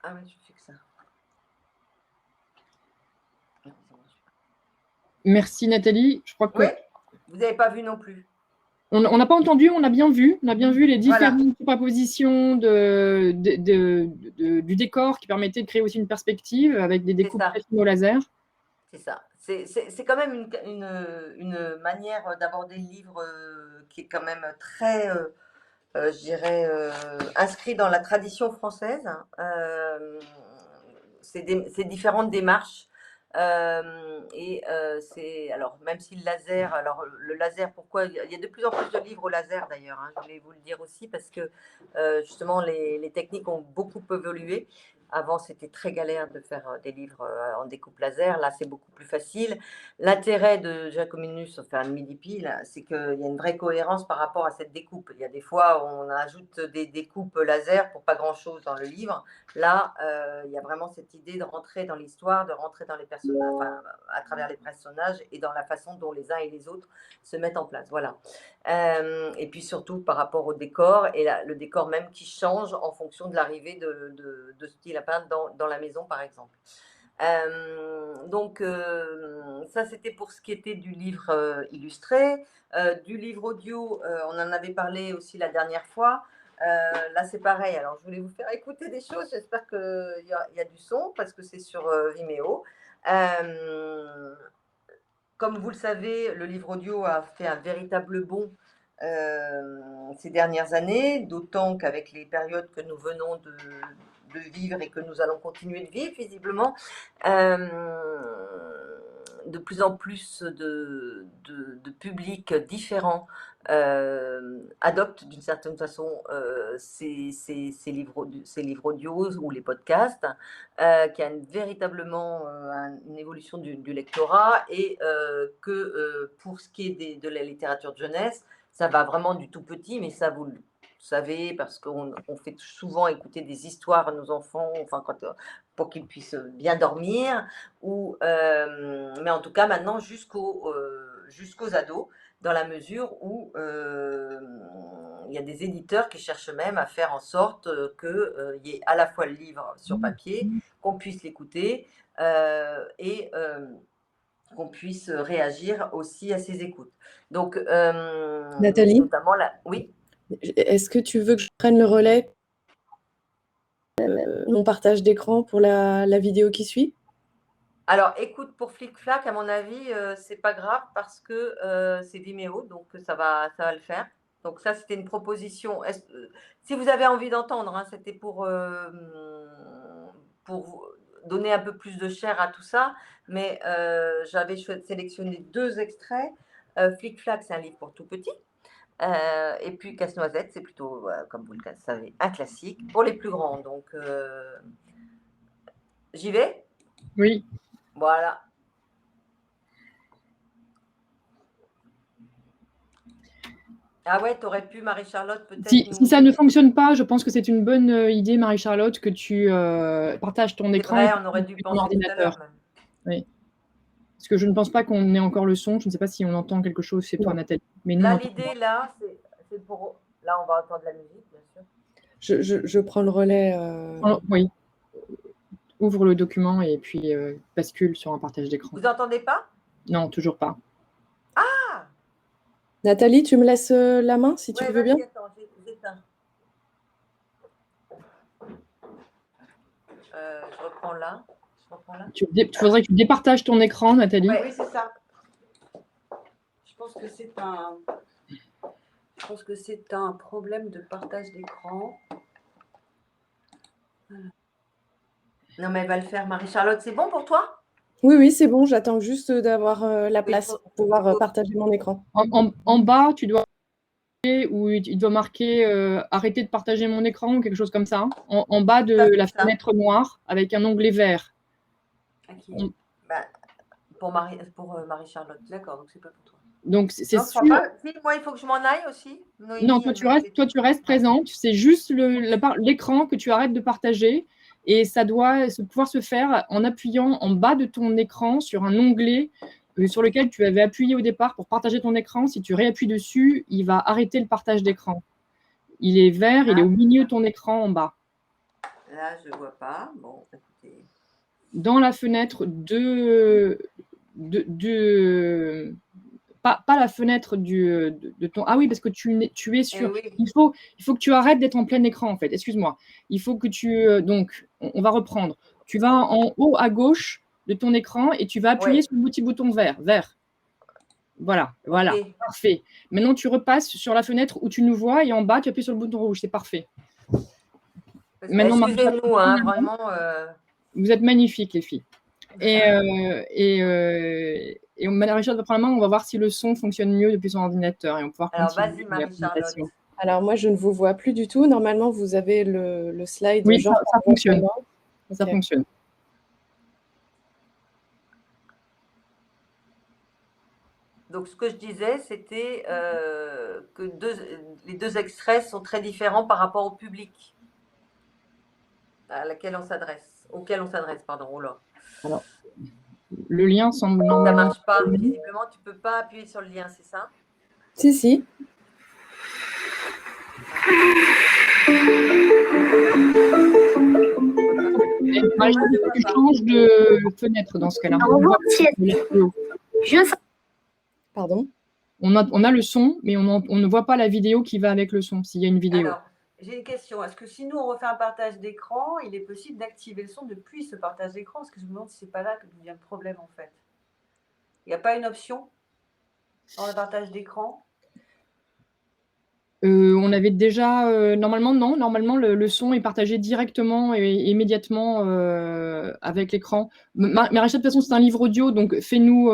Ah oui, je fais que ça. Non, ça marche pas. Merci Nathalie. Je crois que Oui, vous n'avez pas vu non plus. on n'a pas entendu, on a bien vu. On a bien vu les différentes Voilà. superpositions du décor qui permettaient de créer aussi une perspective avec des découpes ça. très fines au laser. C'est ça. C'est quand même une manière d'aborder le livre qui est quand même très, je dirais, inscrit dans la tradition française. C'est différentes démarches. Alors, même si le laser, pourquoi il y a de plus en plus de livres au laser d'ailleurs, hein, je voulais vous le dire aussi, parce que justement, les techniques ont beaucoup évolué. Avant, c'était très galère de faire des livres en découpe laser. Là, c'est beaucoup plus facile. L'intérêt de Jacominus, enfin de Midi-Pi, c'est qu'il y a une vraie cohérence par rapport à cette découpe. Il y a des fois où on ajoute des découpes laser pour pas grand-chose dans le livre. Là, il y a vraiment cette idée de rentrer dans l'histoire, de rentrer dans les personnages, enfin, à travers les personnages et dans la façon dont les uns et les autres se mettent en place. Voilà. Et puis surtout par rapport au décor, et le décor même qui change en fonction de l'arrivée de ce petit lapin dans la maison, par exemple. Donc, ça, c'était pour ce qui était du livre illustré. Du livre audio, on en avait parlé aussi la dernière fois. Là, c'est pareil. Alors, je voulais vous faire écouter des choses. J'espère qu'il y a du son parce que c'est sur Vimeo. Comme vous le savez, le livre audio a fait un véritable bond ces dernières années, d'autant qu'avec les périodes que nous venons de vivre et que nous allons continuer de vivre, visiblement, de plus en plus de publics différents adoptent d'une certaine façon ces livres audio ou les podcasts, qui a véritablement une évolution du lectorat, et que pour ce qui est de la littérature de jeunesse, ça va vraiment du tout petit, mais ça vous le savez parce qu'on fait souvent écouter des histoires à nos enfants, enfin pour qu'ils puissent bien dormir, mais en tout cas maintenant jusqu'aux ados, dans la mesure où il y a des éditeurs qui cherchent même à faire en sorte qu'il y ait à la fois le livre sur papier, qu'on puisse l'écouter et qu'on puisse réagir aussi à ses écoutes. Donc, Nathalie, notamment là, oui. est-ce que tu veux que je prenne le relais, mon partage d'écran pour la vidéo qui suit? Alors, écoute, pour Flic Flac, à mon avis, c'est pas grave parce que c'est Vimeo, donc ça va le faire. Donc ça, c'était une proposition. Si vous avez envie d'entendre, hein, c'était pour donner un peu plus de chair à tout ça, mais j'avais sélectionné 2 extraits. Flic Flac, c'est un livre pour tout petit. Et puis Casse-Noisette, c'est plutôt, comme vous le savez, un classique pour les plus grands. Donc, j'y vais? Oui. Voilà. Ah ouais, t'aurais pu, Marie-Charlotte, peut-être. Si ça ne fonctionne pas, je pense que c'est une bonne idée, Marie-Charlotte, que tu partages ton écran. C'est vrai, on aurait dû penser ordinateur. Tout à l'heure même. Oui. Parce que je ne pense pas qu'on ait encore le son. Je ne sais pas si on entend quelque chose chez toi, Nathalie. Mais nous, là, l'idée, là, c'est pour... Là, on va entendre la musique, bien sûr. Je prends le relais. Oui. Ouvre le document et puis bascule sur un partage d'écran. Vous n'entendez pas? Non, toujours pas. Ah! Nathalie, tu me laisses la main si tu Ouais, veux bien? vas-y, attends, j'éteins. Je reprends là. Il faudrait que tu départages ton écran, Nathalie. Ouais, oui, c'est ça. Je pense que c'est un problème de partage d'écran. Non, mais elle va le faire, Marie-Charlotte. C'est bon pour toi? Oui, c'est bon. J'attends juste d'avoir la place faut- pour pouvoir partager mon écran. En bas, tu dois où il doit marquer arrêter de partager mon écran ou quelque chose comme ça. En bas de la fenêtre noire avec un onglet vert. Bah, pour Marie-Charlotte. D'accord, donc c'est pas pour toi. Donc c'est sûr. Moi, il faut que je m'en aille aussi. Non, toi tu restes présente. C'est juste l'écran que tu arrêtes de partager et ça doit pouvoir se faire en appuyant en bas de ton écran sur un onglet sur lequel tu avais appuyé au départ pour partager ton écran. Si tu réappuies dessus, il va arrêter le partage d'écran. Il est vert, il est au milieu de ton écran en bas. Là, je ne vois pas. Bon, écoutez. Dans la fenêtre pas la fenêtre de ton... Ah oui, parce que tu es sur... Oui. Il faut que tu arrêtes d'être en plein écran, en fait. Excuse-moi. Il faut que tu... Donc, on va reprendre. Tu vas en haut à gauche de ton écran et tu vas appuyer sur le petit bouton vert. Voilà. Parfait. Maintenant, tu repasses sur la fenêtre où tu nous vois et en bas, tu appuies sur le bouton rouge. C'est parfait. Excusez-nous, vraiment. Vous êtes magnifiques, les filles. Et Marie-Charlotte va prendre la main, on va voir si le son fonctionne mieux depuis son ordinateur et on va pouvoir continuer. Alors, vas-y, Marie-Charlotte. Alors, moi, je ne vous vois plus du tout. Normalement, vous avez le slide. Oui, ça fonctionne. Ça fonctionne. Donc, ce que je disais, c'était que les deux extraits sont très différents par rapport au public auquel on s'adresse. Pardon. Oh là. Alors, le lien semble Ça ne marche pas. Visiblement, tu ne peux pas appuyer sur le lien, c'est ça? Si. Tu changes de fenêtre dans ce cas-là. Pardon? On a le son, mais on ne voit pas la vidéo qui va avec le son, s'il y a une vidéo. Alors, j'ai une question. Est-ce que si nous, on refait un partage d'écran, il est possible d'activer le son depuis ce partage d'écran? Parce que je me demande si ce n'est pas là que vient le problème, en fait. Il n'y a pas une option dans le partage d'écran? On avait déjà... normalement, non. Normalement, le son est partagé directement et immédiatement avec l'écran. Marie-Charlotte, de toute façon, c'est un livre audio, donc fais-nous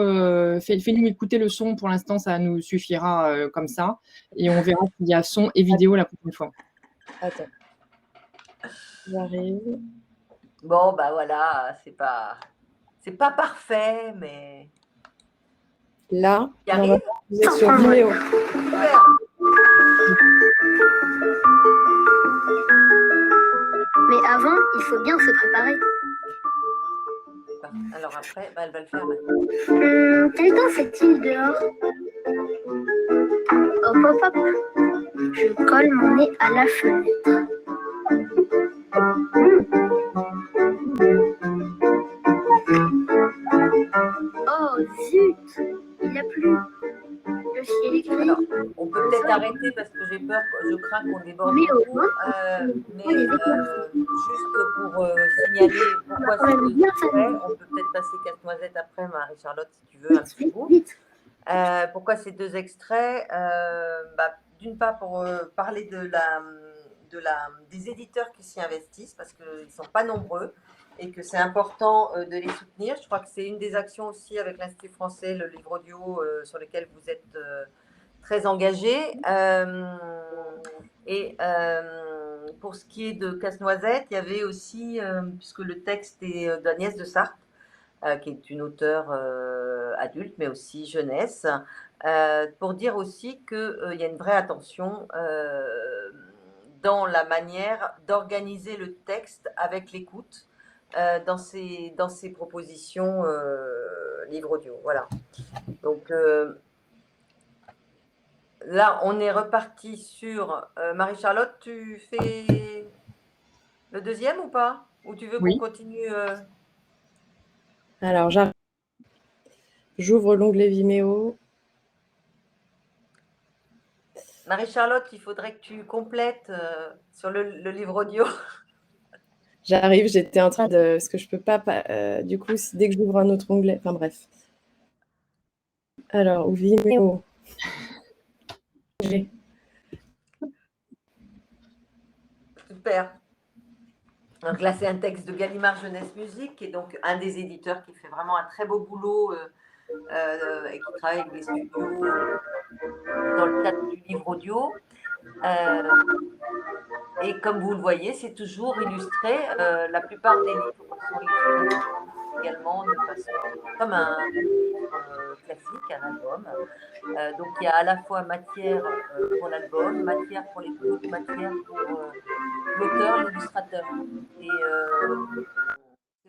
écouter le son. Pour l'instant, ça nous suffira comme ça. Et on verra s'il y a son et vidéo la prochaine fois. Attends. J'arrive. Bon, bah voilà, c'est pas parfait, mais... Là, vous êtes sur vidéo. Mais avant, il faut bien se préparer. Alors après, elle va le faire maintenant. Quel temps fait-il dehors? Hop. Je colle mon nez à la fenêtre. Oh zut, il a plu. Le ciel est gris. Alors, on peut peut-être arrêter parce que j'ai peur, je crains qu'on déborde beaucoup. Mais juste pour signaler pourquoi c'est deux extraits, on peut peut-être passer Casse-Noisette après, Marie-Charlotte, si tu veux, un petit bout. Pourquoi ces deux extraits? D'une part, pour parler des éditeurs qui s'y investissent, parce qu'ils ne sont pas nombreux et que c'est important de les soutenir. Je crois que c'est une des actions aussi avec l'Institut français, le livre audio, sur lequel vous êtes très engagés. Pour ce qui est de Casse-Noisette, il y avait aussi, puisque le texte est d'Agnès de Sarthe, qui est une auteure adulte, mais aussi jeunesse, pour dire aussi qu'il y a une vraie attention dans la manière d'organiser le texte avec l'écoute dans ces propositions livre audio. Voilà. Donc là, on est reparti sur Marie-Charlotte. Tu fais le deuxième ou pas? Ou tu veux qu'on continue Alors, j'ouvre l'onglet Vimeo. Marie-Charlotte, il faudrait que tu complètes sur le livre audio. J'arrive, j'étais en train de... Parce que je peux pas... du coup, dès que j'ouvre un autre onglet... Enfin bref. Alors, Vimeo. Super. Donc là, c'est un texte de Gallimard Jeunesse Musique, qui est donc un des éditeurs qui fait vraiment un très beau boulot et qui travaille avec des studios dans le cadre du livre audio. Et comme vous le voyez, c'est toujours illustré. La plupart des livres sont illustrés également de façon comme un livre classique, un album. Donc il y a à la fois matière pour l'album, matière pour l'écoute, matière pour l'auteur, l'illustrateur. Et c'est aussi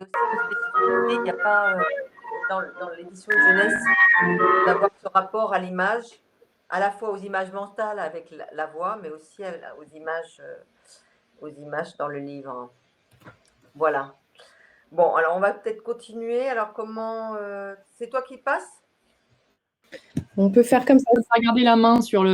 une spécificité, il n'y a pas dans l'édition de jeunesse d'avoir ce rapport à l'image, à la fois aux images mentales avec la voix, mais aussi aux images dans le livre. Voilà. Bon, alors on va peut-être continuer. Alors comment c'est toi qui passes? On peut faire comme ça. On va garder la main sur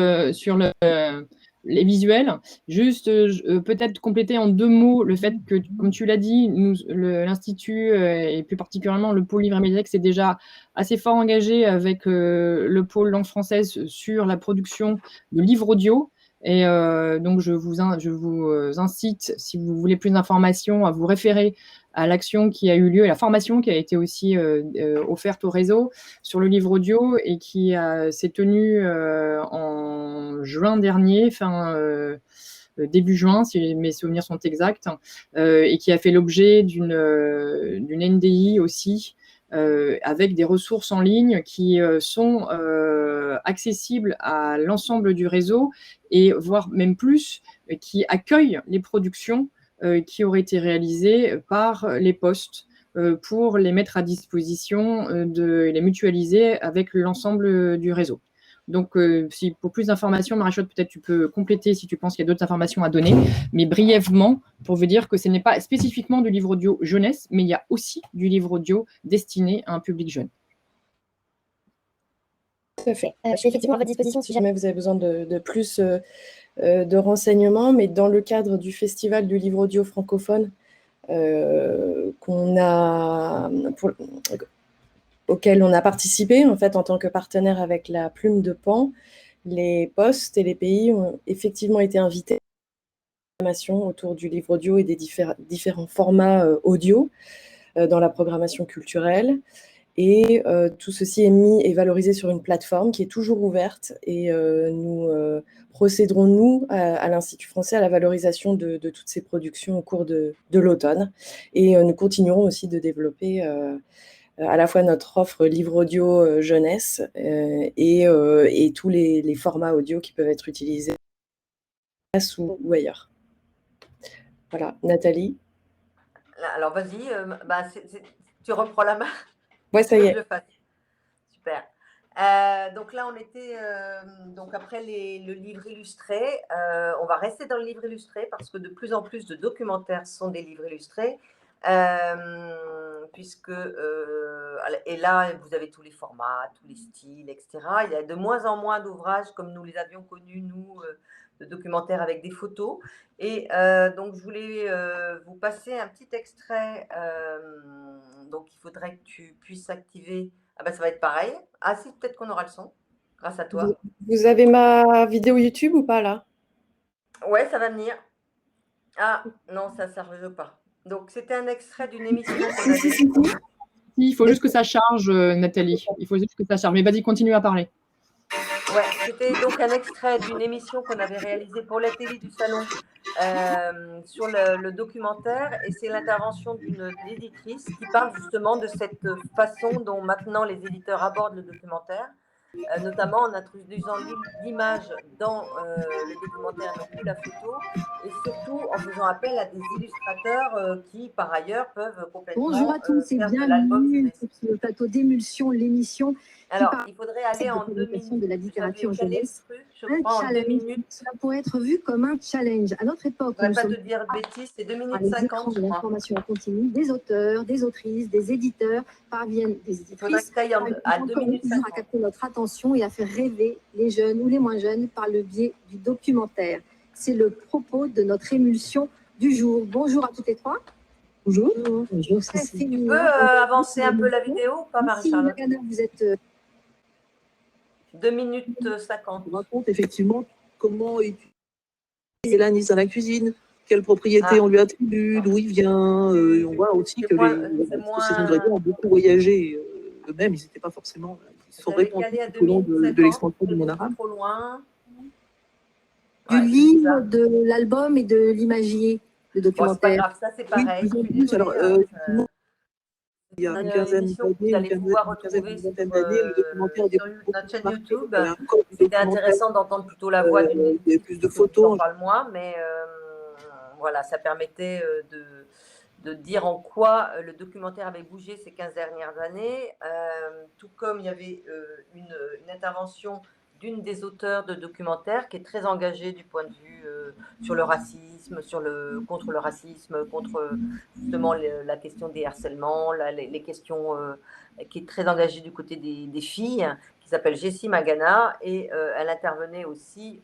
les visuels. Juste peut-être compléter en 2 mots le fait que, comme tu l'as dit, l'Institut et plus particulièrement le pôle Livre et Médiathèque s'est déjà assez fort engagé avec le pôle langue française sur la production de livres audio. Et donc, je vous incite, si vous voulez plus d'informations, à vous référer à l'action qui a eu lieu et la formation qui a été aussi offerte au réseau sur le livre audio et qui s'est tenue en juin dernier, début juin, si mes souvenirs sont exacts, et qui a fait l'objet d'une NDI aussi, avec des ressources en ligne qui sont accessibles à l'ensemble du réseau et voire même plus, qui accueillent les productions qui auraient été réalisées par les postes pour les mettre à disposition, les mutualiser avec l'ensemble du réseau. Donc, si pour plus d'informations, Marie-Charlotte, peut-être tu peux compléter si tu penses qu'il y a d'autres informations à donner, mais brièvement, pour vous dire que ce n'est pas spécifiquement du livre audio jeunesse, mais il y a aussi du livre audio destiné à un public jeune. Tout à fait. Je suis effectivement à votre disposition si jamais vous avez besoin de plus de renseignements, mais dans le cadre du Festival du livre audio francophone auquel on a participé en fait en tant que partenaire avec la Plume de Pan, les postes et les pays ont effectivement été invités à la programmation autour du livre audio et des différents formats audio dans la programmation culturelle. Et tout ceci est mis et valorisé sur une plateforme qui est toujours ouverte et nous procéderons, nous, à l'Institut français, à la valorisation de toutes ces productions au cours de l'automne. Et nous continuerons aussi de développer à la fois notre offre livre audio jeunesse et tous les formats audio qui peuvent être utilisés ou ailleurs. Voilà, Nathalie. Alors vas-y, tu reprends la main. Ouais, ça y est. Je le fasse. Super. Donc là, on était donc après le livre illustré. On va rester dans le livre illustré parce que de plus en plus de documentaires sont des livres illustrés. Puisque et là, vous avez tous les formats, tous les styles, etc. Il y a de moins en moins d'ouvrages comme nous les avions connus, nous, de documentaires avec des photos. Et donc, je voulais vous passer un petit extrait. Donc, il faudrait que tu puisses activer. Ah ben, ça va être pareil. Ah si, peut-être qu'on aura le son, grâce à toi. Vous avez ma vidéo YouTube ou pas, là? Ouais, ça va venir. Ah, non, ça ne veut pas. Donc, c'était un extrait d'une émission qu'on avait. Il faut juste que ça charge, Nathalie. Il faut juste que ça charge. Mais vas-y, continue à parler. Ouais, c'était donc un extrait d'une émission qu'on avait réalisée pour la télé du salon sur le documentaire, et c'est l'intervention d'une éditrice qui parle justement de cette façon dont maintenant les éditeurs abordent le documentaire, notamment en introduisant l'image dans le documentaire, non plus la photo, et surtout en faisant appel à des illustrateurs qui, par ailleurs, peuvent complètement Bonjour à tous et faire de l'album bienvenue jeunesse. sur le plateau d'Émulsion, l'émission Alors, parle il faudrait aller en de 2 publication minutes. de la Vous littérature avez calé le jeunesse. truc, je Un crois, en 2 challenge, minutes. cela pourrait être vu comme un challenge. À notre époque, Je ne nous voudrais pas sommes te dire de bêtises, c'est 2 à minutes les 50, écrans de je crois. l'information en continu. Des auteurs, des autrices, des éditeurs parviennent, des Il faudrait éditrices que tu ailles à 2 minutes toujours à 50. capter notre attention et à faire rêver les jeunes ou les moins jeunes par le biais du documentaire. C'est le propos de notre émulsion du jour. Bonjour à toutes les trois. Bonjour. Bonjour, Tu peux avancer un peu la vidéo ou pas, Marie-Charlotte? Vous êtes 2 minutes 50. On raconte effectivement comment utiliser l'anis dans la cuisine, quelles propriétés on lui attribue, d'où il vient. On voit aussi que tous ces ingrédients ont beaucoup voyagé eux-mêmes. Ils n'étaient pas forcément. Ils se sont répandus tout au long de l'expansion du monde arabe. Trop loin. Du livre, de l'album et de l'imagier, le Bon, c'est pas documentaire. grave, ça c'est pareil. Oui, Je suis désolée, alors, hein, il y a une quinzaine d'années, une vingtaine d'années, le documentaire sur notre chaîne YouTube. C'était C'était intéressant d'entendre plutôt la voix d'une. Il y avait plus de photos. J'en parle moi, mais voilà, ça permettait de dire en quoi le documentaire avait bougé ces 15 dernières années, tout comme il y avait une intervention d'une des auteurs de documentaires qui est très engagée du point de vue sur le racisme, contre le racisme, contre justement la question des harcèlements, les questions qui est très engagée du côté des filles, qui s'appelle Jessie Magana, et elle intervenait aussi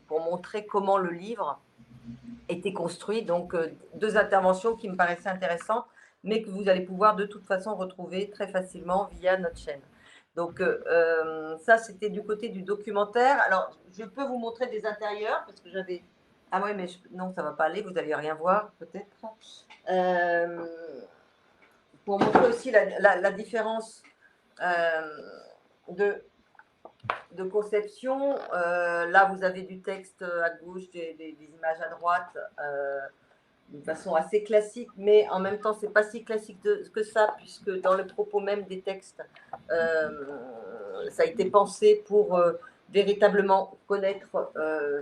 pour montrer comment le livre était construit. Donc, 2 interventions qui me paraissaient intéressantes, mais que vous allez pouvoir de toute façon retrouver très facilement via notre chaîne. Donc, ça, c'était du côté du documentaire. Alors, je peux vous montrer des intérieurs, parce que j'avais... Ah ouais, mais non, ça ne va pas aller, vous n'allez rien voir, peut-être. Pour montrer aussi la différence de conception. Là, vous avez du texte à gauche, des images à droite, d'une façon assez classique, mais en même temps, c'est pas si classique que ça, puisque dans le propos même des textes, ça a été pensé pour véritablement connaître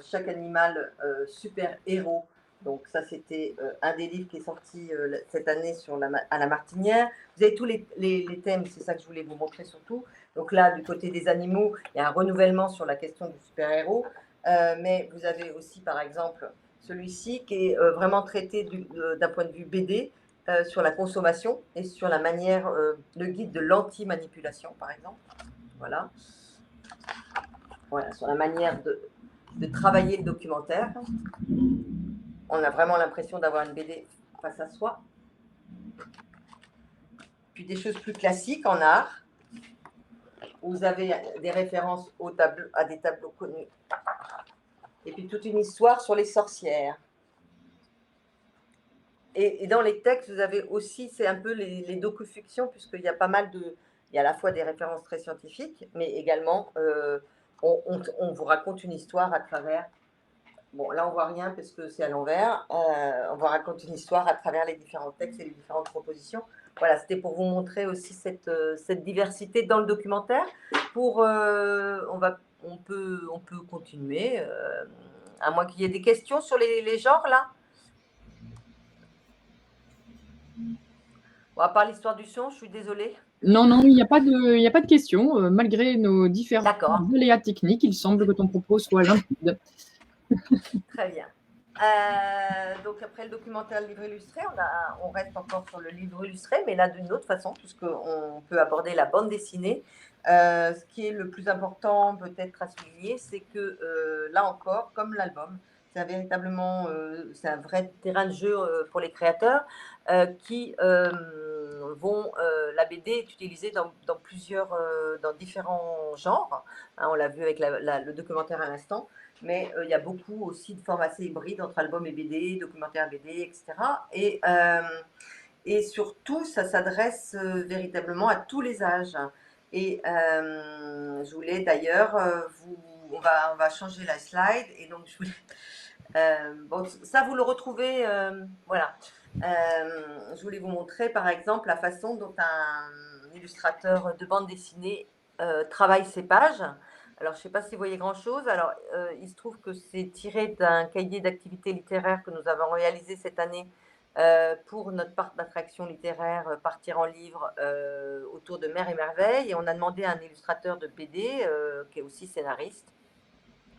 chaque animal super-héros. Donc ça, c'était un des livres qui est sorti cette année à la Martinière. Vous avez tous les thèmes, c'est ça que je voulais vous montrer surtout. Donc là, du côté des animaux, il y a un renouvellement sur la question du super-héros. Mais vous avez aussi, par exemple, celui-ci qui est vraiment traité d'un point de vue BD sur la consommation et sur la manière, le guide de l'anti-manipulation, par exemple. Voilà. Voilà, sur la manière de travailler le documentaire. On a vraiment l'impression d'avoir une BD face à soi. Puis des choses plus classiques en art. Vous avez des références à des tableaux connus. Et puis toute une histoire sur les sorcières. Et dans les textes, vous avez aussi, c'est un peu les docu-fictions, puisqu'il y a pas mal de... Il y a à la fois des références très scientifiques, mais également, on vous raconte une histoire à travers... Bon, là, on ne voit rien parce que c'est à l'envers. On vous raconte une histoire à travers les différents textes et les différentes propositions. Voilà, c'était pour vous montrer aussi cette diversité dans le documentaire. On peut continuer, à moins qu'il y ait des questions sur les genres, là. Bon, à part l'histoire du son, je suis désolée. Non, il n'y a pas de questions. Malgré nos différents aléas techniques, il semble que ton propos soit limpide. Très bien. Donc après le documentaire, le livre illustré, on reste encore sur le livre illustré, mais là d'une autre façon, puisqu'on peut aborder la bande dessinée. Ce qui est le plus important peut-être à souligner, c'est que là encore, comme l'album, c'est un vrai terrain de jeu pour les créateurs qui vont... la BD est utilisée dans différents genres. Hein, on l'a vu avec le documentaire à l'instant. Mais il y a beaucoup aussi de formes assez hybrides entre album et BD, documentaire BD, etc. Et surtout, ça s'adresse véritablement à tous les âges. Et je voulais d'ailleurs, on va changer la slide. Et donc, bon, ça, vous le retrouvez, voilà. Je voulais vous montrer, par exemple, la façon dont un illustrateur de bande dessinée travaille ses pages. Alors, je ne sais pas si vous voyez grand-chose. Alors, il se trouve que c'est tiré d'un cahier d'activités littéraires que nous avons réalisé cette année pour notre parc d'attractions littéraires Partir en livre autour de Mer et Merveille. Et on a demandé à un illustrateur de BD, qui est aussi scénariste,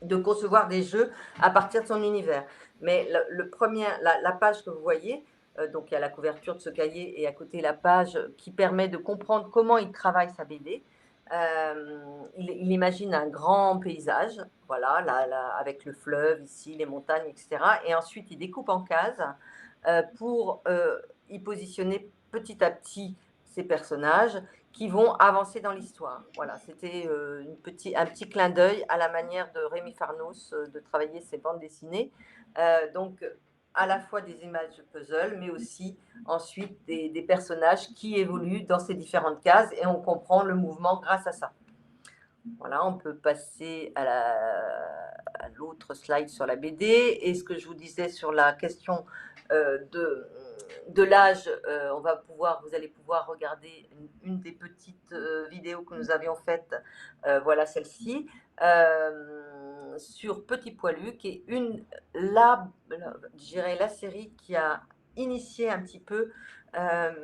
de concevoir des jeux à partir de son univers. Mais la page que vous voyez, donc il y a la couverture de ce cahier et à côté la page qui permet de comprendre comment il travaille sa BD. Il imagine un grand paysage, voilà, avec le fleuve ici, les montagnes, etc. Et ensuite, il découpe en cases pour y positionner petit à petit ces personnages qui vont avancer dans l'histoire. Voilà, c'était un petit clin d'œil à la manière de Rémi Farnos de travailler ses bandes dessinées. Donc, à la fois des images de puzzle, mais aussi ensuite des personnages qui évoluent dans ces différentes cases et on comprend le mouvement grâce à ça. Voilà, on peut passer à l'autre slide sur la BD. Et ce que je vous disais sur la question de l'âge, vous allez pouvoir regarder une des petites vidéos que nous avions faites, voilà celle-ci, sur Petit Poilu, qui est je dirais la série qui a initié un petit peu la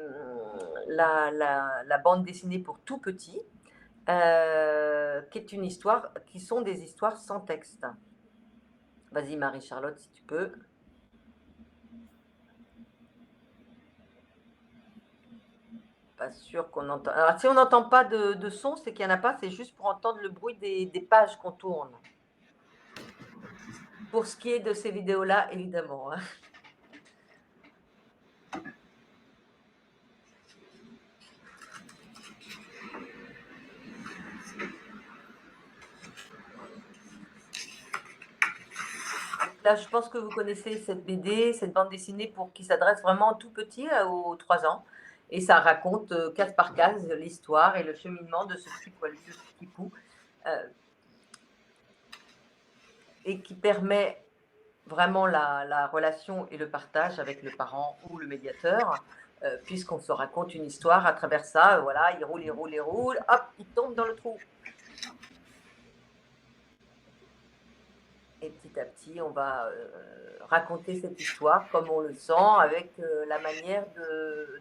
bande dessinée pour tout petit, qui sont des histoires sans texte. Vas-y Marie-Charlotte, si tu peux. Pas sûr qu'on entend. Alors si on n'entend pas de son, c'est qu'il n'y en a pas, c'est juste pour entendre le bruit des pages qu'on tourne. Pour ce qui est de ces vidéos-là, évidemment. Là, je pense que vous connaissez cette BD, cette bande dessinée qui s'adresse vraiment tout petit, aux 3 ans. Et ça raconte case par case l'histoire et le cheminement de ce petit poilu, de ce petit pou, et qui permet vraiment la relation et le partage avec le parent ou le médiateur, puisqu'on se raconte une histoire à travers ça. Voilà, il roule, hop, il tombe dans le trou. Et petit à petit, on va raconter cette histoire comme on le sent, avec la manière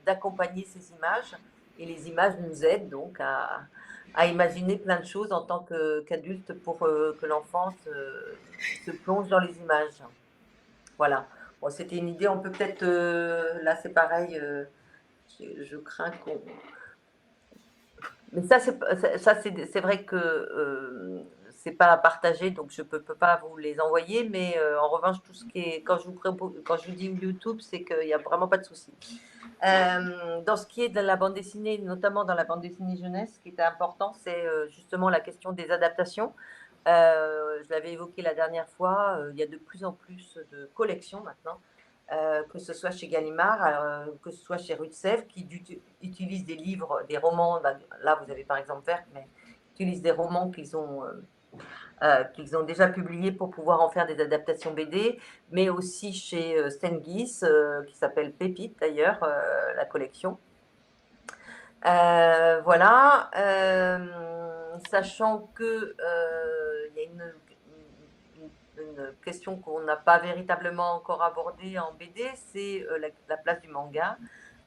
d'accompagner ces images. Et les images nous aident donc à imaginer plein de choses en tant qu'adulte pour que l'enfant se plonge dans les images. Voilà. Bon, c'était une idée. On peut peut-être... là, c'est pareil. Je crains qu'on... Mais ça, c'est vrai que c'est pas partagé, donc je peux pas vous les envoyer. Mais en revanche, tout ce qui est... Quand je vous dis YouTube, c'est qu'il n'y a vraiment pas de souci. Dans ce qui est de la bande dessinée, notamment dans la bande dessinée jeunesse, ce qui est important, c'est justement la question des adaptations. Je l'avais évoqué la dernière fois, il y a de plus en plus de collections maintenant, que ce soit chez Gallimard, que ce soit chez Rue de Sèvres, qui utilisent des livres, des romans. Là, vous avez par exemple Vert, mais utilisent des romans qu'ils ont déjà publiés pour pouvoir en faire des adaptations BD, mais aussi chez Stenguis, qui s'appelle Pépite d'ailleurs, la collection. Voilà. Sachant que il y a une question qu'on n'a pas véritablement encore abordée en BD, c'est la place du manga.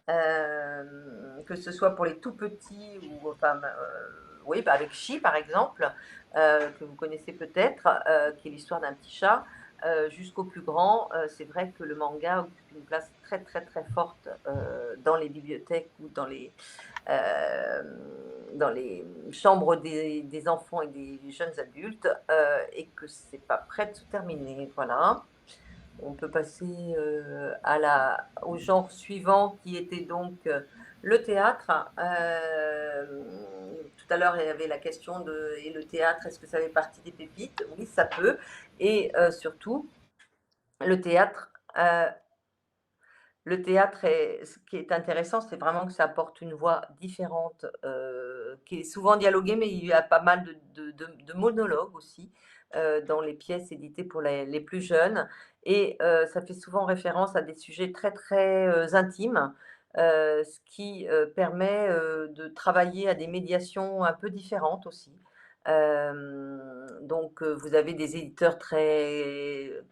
Que ce soit pour les tout petits ou enfin, oui, avec Chi par exemple, que vous connaissez peut-être, qui est l'histoire d'un petit chat, jusqu'au plus grand. C'est vrai que le manga occupe une place très très très forte dans les bibliothèques ou dans les chambres des enfants et des jeunes adultes, et que c'est pas prêt de se terminer. Voilà. On peut passer au genre suivant, qui était donc le théâtre. Tout à l'heure, il y avait la question et le théâtre, est-ce que ça fait partie des pépites? Oui, ça peut. Et surtout, le théâtre, ce qui est intéressant, c'est vraiment que ça apporte une voix différente, qui est souvent dialoguée, mais il y a pas mal de monologues aussi dans les pièces éditées pour les plus jeunes. Et ça fait souvent référence à des sujets très, très intimes, ce qui permet de travailler à des médiations un peu différentes aussi. Donc, vous avez des éditeurs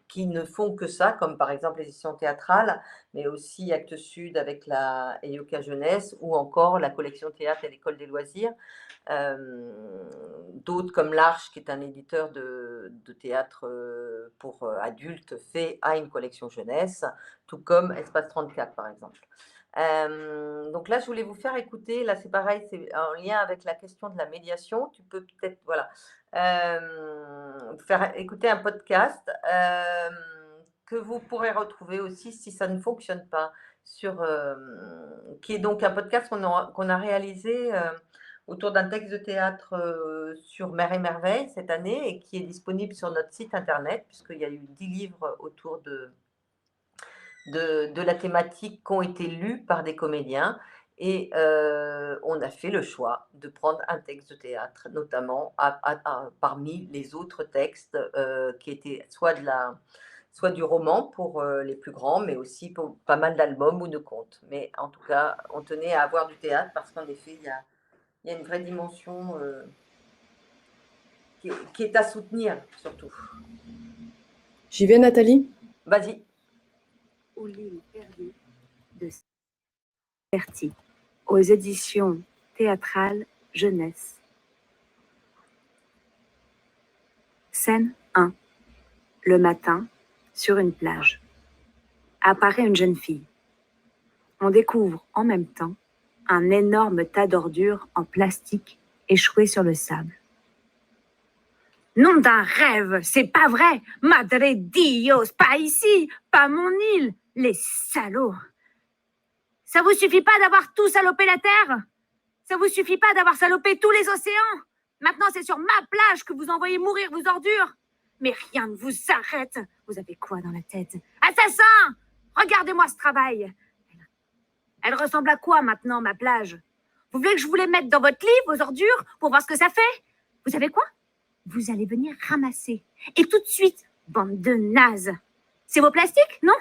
qui ne font que ça, comme par exemple les éditions théâtrales, mais aussi Actes Sud avec la EIOCA Jeunesse ou encore la collection théâtre et l'école des loisirs. D'autres comme l'Arche, qui est un éditeur de théâtre pour adultes, a une collection jeunesse, tout comme Espace 34 par exemple. Donc là, je voulais vous faire écouter, là c'est pareil, c'est en lien avec la question de la médiation. Tu peux peut-être faire écouter un podcast que vous pourrez retrouver aussi si ça ne fonctionne pas, qui est donc un podcast qu'on a réalisé autour d'un texte de théâtre sur Mère et Merveille cette année et qui est disponible sur notre site internet, puisqu'il y a eu 10 livres autour de la thématique qui ont été lus par des comédiens. Et on a fait le choix de prendre un texte de théâtre, notamment parmi les autres textes qui étaient soit du roman pour les plus grands, mais aussi pour pas mal d'albums ou de contes. Mais en tout cas, on tenait à avoir du théâtre parce qu'en effet, il y a une vraie dimension qui est à soutenir, surtout. J'y vais, Nathalie? Vas-y. Ou l'île perdue de Berti, aux éditions théâtrales Jeunesse. Scène 1. Le matin, sur une plage. Apparaît une jeune fille. On découvre en même temps un énorme tas d'ordures en plastique échoué sur le sable. Nom d'un rêve, c'est pas vrai! Madre Dios, pas ici, pas mon île, les salauds! Ça vous suffit pas d'avoir tout salopé la terre? Ça vous suffit pas d'avoir salopé tous les océans? Maintenant, c'est sur ma plage que vous envoyez mourir vos ordures. Mais rien ne vous arrête. Vous avez quoi dans la tête? Assassin! Regardez-moi ce travail. Elle ressemble à quoi maintenant, ma plage? Vous voulez que je vous les mette dans votre lit, vos ordures, pour voir ce que ça fait? Vous savez quoi? Vous allez venir ramasser. Et tout de suite, bande de nazes. C'est vos plastiques, non?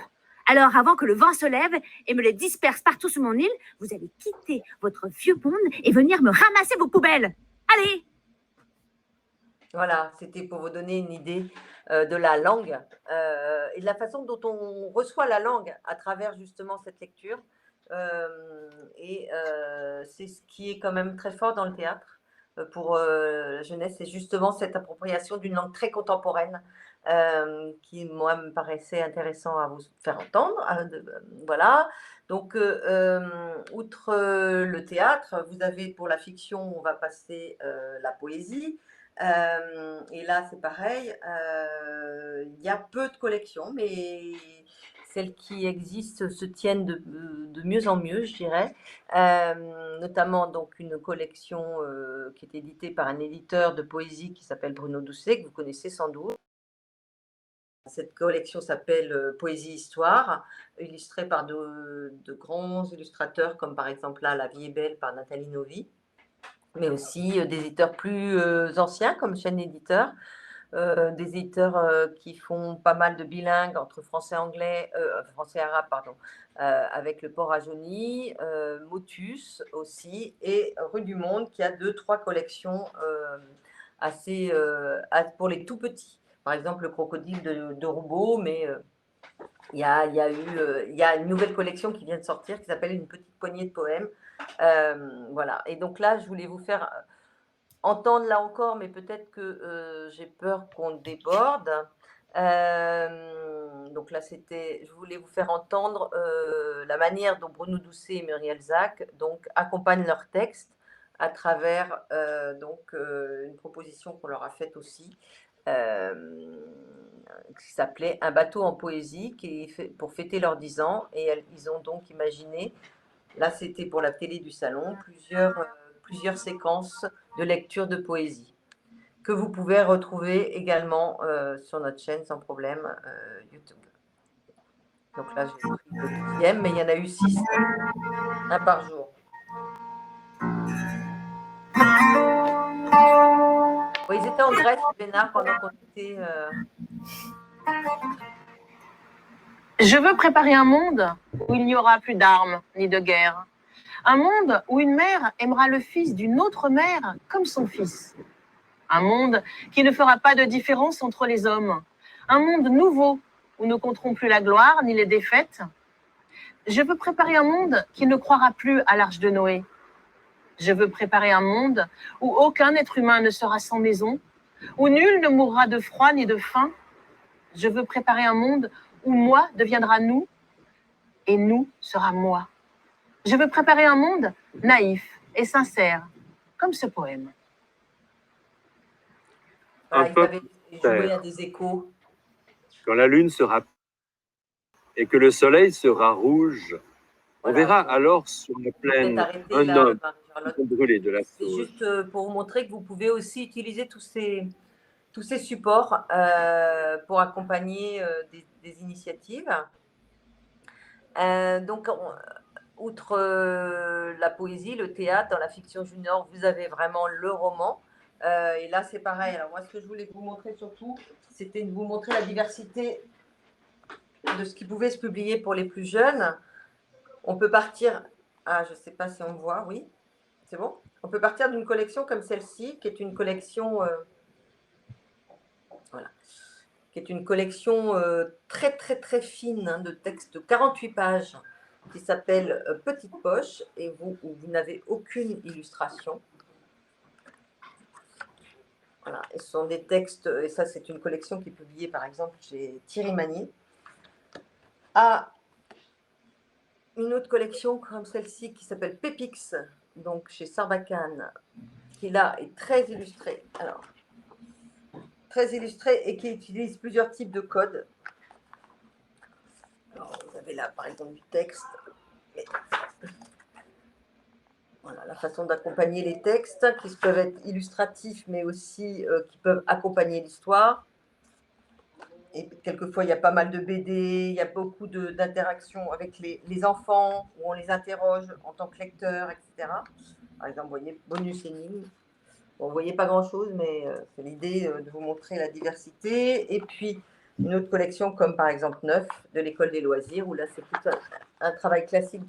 Alors, avant que le vent se lève et me les disperse partout sur mon île, vous allez quitter votre vieux monde et venir me ramasser vos poubelles. Allez! Voilà, c'était pour vous donner une idée de la langue et de la façon dont on reçoit la langue à travers justement cette lecture. C'est ce qui est quand même très fort dans le théâtre pour la jeunesse, c'est justement cette appropriation d'une langue très contemporaine qui, moi, me paraissait intéressant à vous faire entendre. Voilà. Donc, outre le théâtre, vous avez pour la fiction, on va passer la poésie. Et là, c'est pareil. Il y a peu de collections, mais celles qui existent se tiennent de mieux en mieux, je dirais. Notamment donc une collection qui est éditée par un éditeur de poésie qui s'appelle Bruno Doucet, que vous connaissez sans doute. Cette collection s'appelle Poésie Histoire, illustrée par de grands illustrateurs, comme par exemple là La vie est belle par Nathalie Novi, mais aussi des éditeurs plus anciens comme Chaîne Éditeur, des éditeurs qui font pas mal de bilingues entre français-anglais, français-arabe, pardon, avec le Port à Jauny, Motus aussi, et Rue du Monde qui a 2-3 collections assez pour les tout petits. Par exemple, le crocodile de Roubaud, mais il y a une nouvelle collection qui vient de sortir qui s'appelle Une petite poignée de poèmes. Voilà. Et donc là, je voulais vous faire entendre là encore, mais peut-être que j'ai peur qu'on déborde. Donc là, je voulais vous faire entendre la manière dont Bruno Doucet et Muriel Zac donc accompagnent leur texte à travers une proposition qu'on leur a faite aussi. Qui s'appelait Un bateau en poésie, qui est fait pour fêter leurs 10 ans. Et ils ont donc imaginé, là c'était pour la télé du salon, plusieurs séquences de lecture de poésie que vous pouvez retrouver également sur notre chaîne sans problème YouTube. Donc là j'ai pris le 10e, mais il y en a eu 6, un par jour. Oui, ils étaient en Grèce, Bénard, pendant qu'on était... Je veux préparer un monde où il n'y aura plus d'armes ni de guerre. Un monde où une mère aimera le fils d'une autre mère comme son fils. Un monde qui ne fera pas de différence entre les hommes. Un monde nouveau où ne compteront plus la gloire ni les défaites. Je veux préparer un monde qui ne croira plus à l'arche de Noé. Je veux préparer un monde où aucun être humain ne sera sans maison, où nul ne mourra de froid ni de faim. Je veux préparer un monde où moi deviendra nous et nous sera moi. Je veux préparer un monde naïf et sincère, comme ce poème. Voilà, ils avaient joué à des échos. Quand la lune sera et que le soleil sera rouge, on verra alors sur la plaine un homme brûlé de la sauge. C'est juste pour vous montrer que vous pouvez aussi utiliser tous ces supports pour accompagner des initiatives. Donc, outre la poésie, le théâtre, dans la fiction junior, vous avez vraiment le roman. Et là, c'est pareil. Alors, moi, ce que je voulais vous montrer surtout, c'était de vous montrer la diversité de ce qui pouvait se publier pour les plus jeunes. On peut partir... Ah, je ne sais pas si on me voit, oui. C'est bon? On peut partir d'une collection comme celle-ci, qui est une collection... voilà. Qui est une collection très, très, très fine de textes de 48 pages qui s'appelle Petite Poche et où vous n'avez aucune illustration. Voilà. Et ce sont des textes, et ça c'est une collection qui est publiée par exemple chez Thierry Magny. À une autre collection comme celle-ci qui s'appelle Pépix, donc chez Sarbacane, qui là est très illustrée. Alors, très illustrée et qui utilise plusieurs types de codes. Alors, vous avez là par exemple du texte. Et voilà, la façon d'accompagner les textes qui peuvent être illustratifs mais aussi qui peuvent accompagner l'histoire. Et quelquefois, il y a pas mal de BD, il y a beaucoup d'interactions avec les enfants, où on les interroge en tant que lecteur, etc. Par exemple, vous voyez, bonus énigme. Bon, vous ne voyez pas grand-chose, mais c'est l'idée de vous montrer la diversité. Et puis, une autre collection, comme par exemple Neuf, de l'École des loisirs, où là, c'est plutôt un travail classique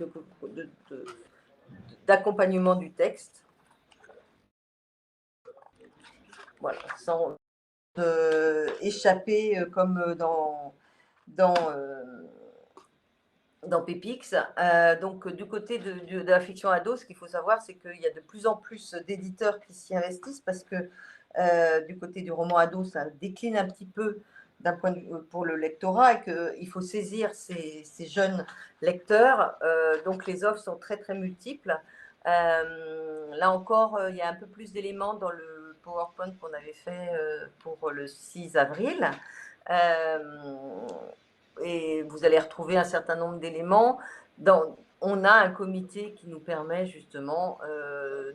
d'accompagnement du texte. Voilà, sans échapper comme dans Pépix. Donc, du côté de la fiction ado, ce qu'il faut savoir, c'est qu'il y a de plus en plus d'éditeurs qui s'y investissent parce que du côté du roman ado, ça décline un petit peu d'un point de vue pour le lectorat et qu'il faut saisir ces jeunes lecteurs. Donc, les offres sont très, très multiples. Là encore, il y a un peu plus d'éléments dans le PowerPoint qu'on avait fait pour le 6 avril. Et vous allez retrouver un certain nombre d'éléments. On a un comité qui nous permet justement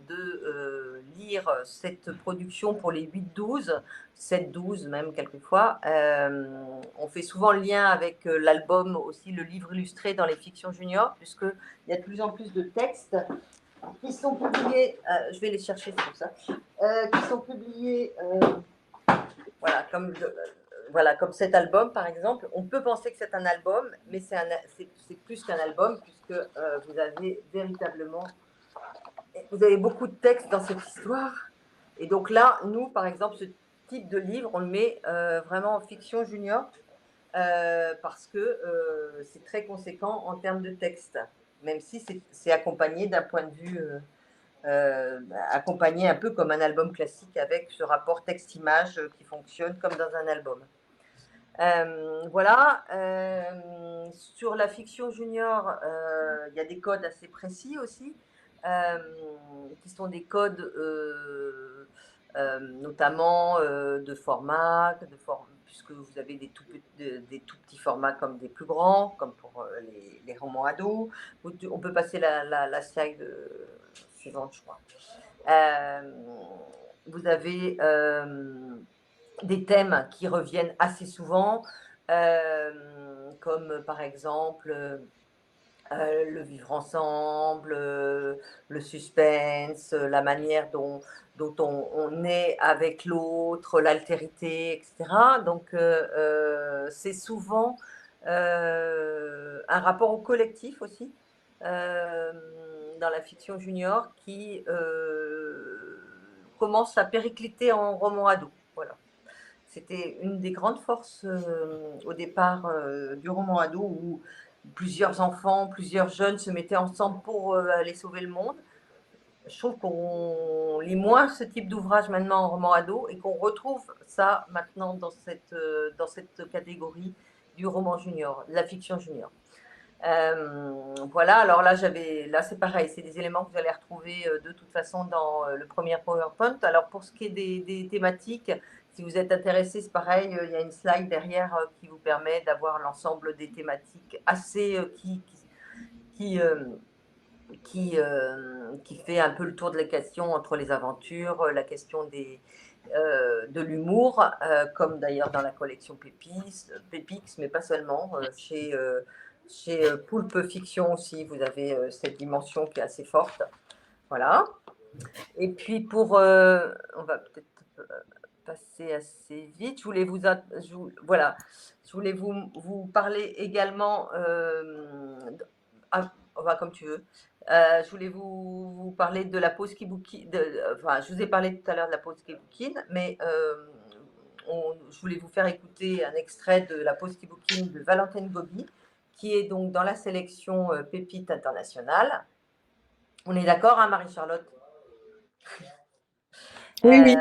de lire cette production pour les 8-12, 7-12 même quelquefois. On fait souvent le lien avec l'album aussi, le livre illustré dans les fictions juniors, puisqu'il y a de plus en plus de textes qui sont publiés, je vais les chercher, c'est pour ça, qui sont publiés, voilà, comme cet album, par exemple. On peut penser que c'est un album, mais c'est plus qu'un album, puisque vous avez véritablement... Vous avez beaucoup de textes dans cette histoire. Et donc là, nous, par exemple, ce type de livre, on le met vraiment en fiction junior, parce que c'est très conséquent en termes de texte, même si c'est accompagné d'un point de vue... accompagné un peu comme un album classique avec ce rapport texte-image qui fonctionne comme dans un album. Voilà. Sur la fiction junior, il y a des codes assez précis aussi, qui sont des codes notamment de format, puisque vous avez des tout petits formats comme des plus grands, comme pour les romans ados. On peut passer la slide suivante, je crois. Vous avez des thèmes qui reviennent assez souvent, comme par exemple le vivre ensemble, le suspense, la manière dont on est avec l'autre, l'altérité, etc. Donc, c'est souvent un rapport au collectif aussi, dans la fiction junior, qui commence à péricliter en roman ado. Voilà. C'était une des grandes forces au départ du roman ado où plusieurs enfants, plusieurs jeunes se mettaient ensemble pour aller sauver le monde. Je trouve qu'on lit moins ce type d'ouvrage maintenant en roman ado et qu'on retrouve ça maintenant dans cette catégorie du roman junior, de la fiction junior. Voilà, alors là c'est pareil, c'est des éléments que vous allez retrouver de toute façon dans le premier PowerPoint. Alors pour ce qui est des thématiques, si vous êtes intéressé, c'est pareil, il y a une slide derrière qui vous permet d'avoir l'ensemble des thématiques assez qui fait un peu le tour de la question entre les aventures, la question de l'humour, comme d'ailleurs dans la collection Pépix, mais pas seulement, chez Poulpe Fiction aussi, vous avez cette dimension qui est assez forte. Voilà. Et puis on va peut-être passer assez vite. Je voulais vous parler également. Comme tu veux. Je voulais vous parler de la pause qui bouquine. Je vous ai parlé tout à l'heure de la pause qui bouquine, mais je voulais vous faire écouter un extrait de la pause qui bouquine de Valentine Gobi, qui est donc dans la sélection Pépite internationale. On est d'accord, hein, Marie-Charlotte? Oui, oui.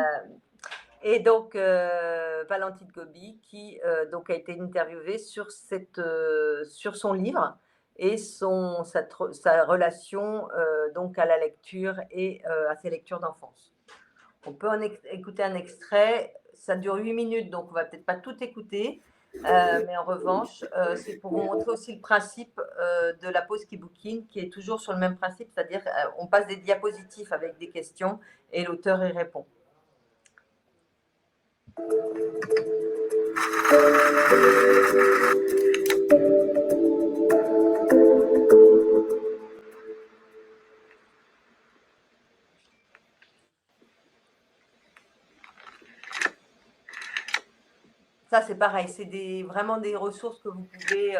Et donc, Valentine Gobi, qui donc a été interviewée sur son livre et sa relation donc à la lecture et à ses lectures d'enfance. On peut en écouter un extrait, ça dure 8 minutes, donc on ne va peut-être pas tout écouter, mais en revanche, c'est pour vous montrer aussi le principe de la pause qui bouquine, qui est toujours sur le même principe, c'est-à-dire on passe des diapositives avec des questions et l'auteur y répond. Ça, c'est pareil, c'est vraiment des ressources que vous pouvez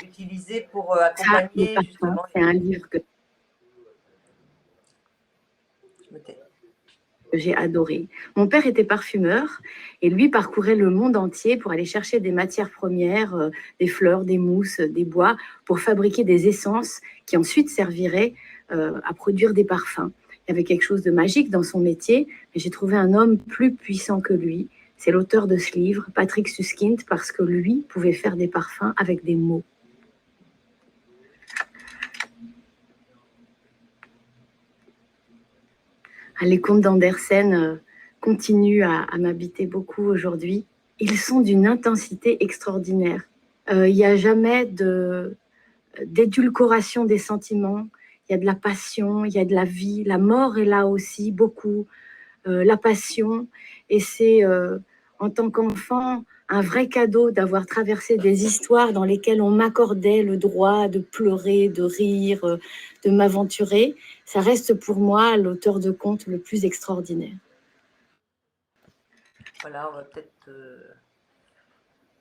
utiliser pour accompagner justement. C'est un livre que j'ai adoré. Mon père était parfumeur et lui parcourait le monde entier pour aller chercher des matières premières, des fleurs, des mousses, des bois, pour fabriquer des essences qui ensuite serviraient à produire des parfums. Il y avait quelque chose de magique dans son métier, mais j'ai trouvé un homme plus puissant que lui. C'est l'auteur de ce livre, Patrick Suskind, parce que lui pouvait faire des parfums avec des mots. Les contes d'Andersen continuent à m'habiter beaucoup aujourd'hui. Ils sont d'une intensité extraordinaire. Il n'y a jamais d'édulcoration des sentiments. Il y a de la passion, il y a de la vie. La mort est là aussi, beaucoup. La passion. Et c'est, en tant qu'enfant, un vrai cadeau d'avoir traversé des histoires dans lesquelles on m'accordait le droit de pleurer, de rire, de m'aventurer. Ça reste pour moi l'auteur de contes le plus extraordinaire. Voilà, on va peut-être...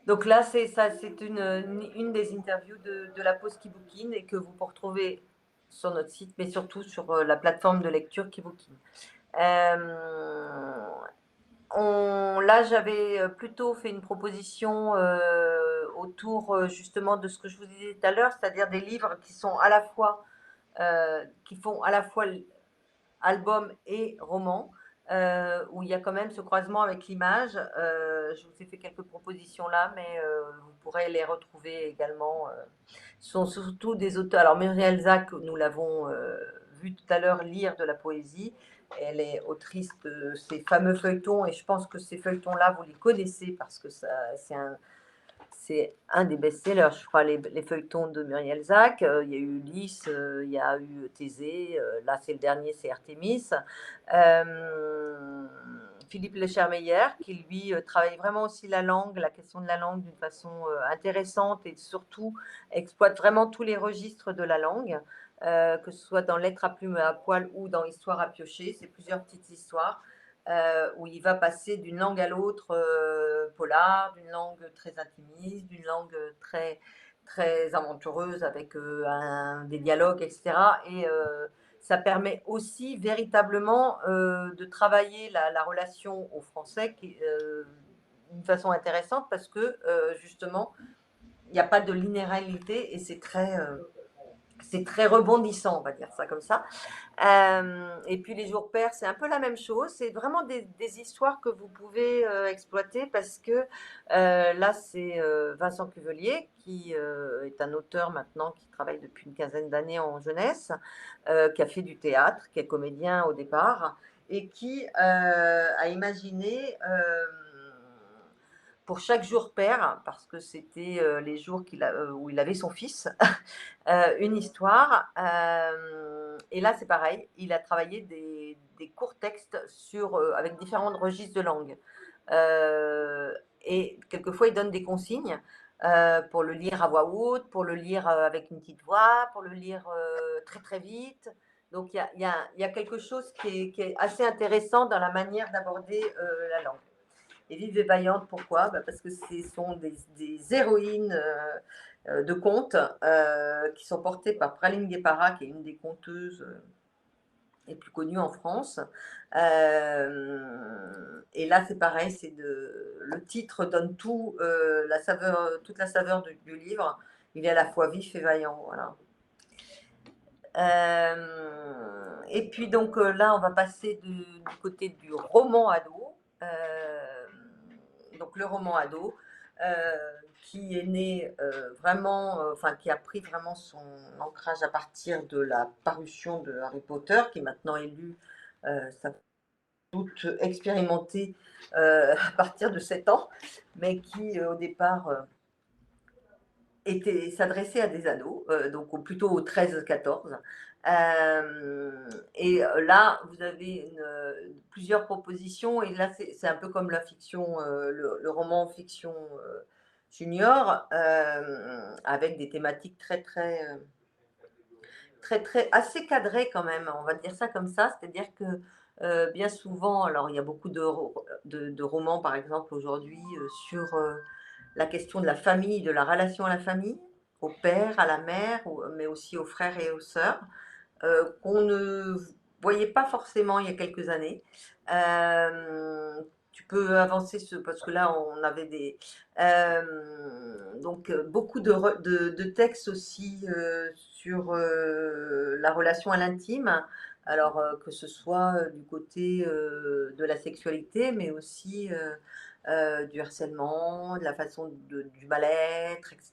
Donc là, c'est une des interviews de la pause qui bouquine et que vous pouvez retrouver sur notre site, mais surtout sur la plateforme de lecture qui bouquine. Là, j'avais plutôt fait une proposition autour justement de ce que je vous disais tout à l'heure, c'est-à-dire des livres qui sont à la fois qui font à la fois album et roman, où il y a quand même ce croisement avec l'image. Je vous ai fait quelques propositions là, mais vous pourrez les retrouver également. Ce sont surtout des auteurs. Alors Muriel Zac, nous l'avons vu tout à l'heure lire de la poésie. Elle est autrice de ces fameux feuilletons et je pense que ces feuilletons-là, vous les connaissez parce que c'est un des best-sellers, je crois, les feuilletons de Muriel Zac. Il y a eu Ulysse, il y a eu Thésée, là c'est le dernier, c'est Artémis. Philippe Lechermeyer, qui lui travaille vraiment aussi la langue, la question de la langue d'une façon intéressante et surtout exploite vraiment tous les registres de la langue. Que ce soit dans Lettres à plume et à poil ou dans Histoire à piocher, c'est plusieurs petites histoires où il va passer d'une langue à l'autre, polar, d'une langue très intimiste, d'une langue très, très aventureuse avec des dialogues, etc. Et ça permet aussi véritablement de travailler la relation au français d'une façon intéressante parce que justement, il n'y a pas de linéarité et c'est très rebondissant, on va dire ça comme ça. Et puis les jours pairs, c'est un peu la même chose. C'est vraiment des histoires que vous pouvez exploiter parce que là, c'est Vincent Cuvelier qui est un auteur maintenant qui travaille depuis une quinzaine d'années en jeunesse, qui a fait du théâtre, qui est comédien au départ et qui a imaginé pour chaque jour pair, parce que c'était les jours où il avait son fils, une histoire. Et là, c'est pareil, il a travaillé des courts textes avec différents registres de langue. Et quelquefois, il donne des consignes pour le lire à voix haute, pour le lire avec une petite voix, pour le lire très très vite. Donc, il y a quelque chose qui est assez intéressant dans la manière d'aborder la langue. Et Vive et Vaillante, pourquoi? Parce que ce sont des héroïnes de contes qui sont portées par Praline Guépara, qui est une des conteuses les plus connues en France. Et là, c'est pareil, le titre donne toute la saveur du livre. Il est à la fois vif et vaillant. Voilà. Et puis donc là, on va passer du côté du roman ado. Donc le roman ado, qui est né qui a pris vraiment son ancrage à partir de la parution de Harry Potter, qui maintenant est lu, ça doute expérimenté à partir de 7 ans, mais qui au départ s'adressait à des ados, donc plutôt aux 13-14. Et là, vous avez plusieurs propositions, et là, c'est un peu comme la fiction, le roman fiction junior, avec des thématiques assez cadrées quand même, on va dire ça comme ça, c'est-à-dire que bien souvent, alors il y a beaucoup de romans, par exemple, aujourd'hui, sur la question de la famille, de la relation à la famille, au père, à la mère, mais aussi aux frères et aux sœurs, qu'on ne voyait pas forcément il y a quelques années. Tu peux avancer parce que là, on avait donc beaucoup de textes aussi sur la relation à l'intime. Alors que ce soit du côté de la sexualité, mais aussi du harcèlement, de la façon du mal-être, etc.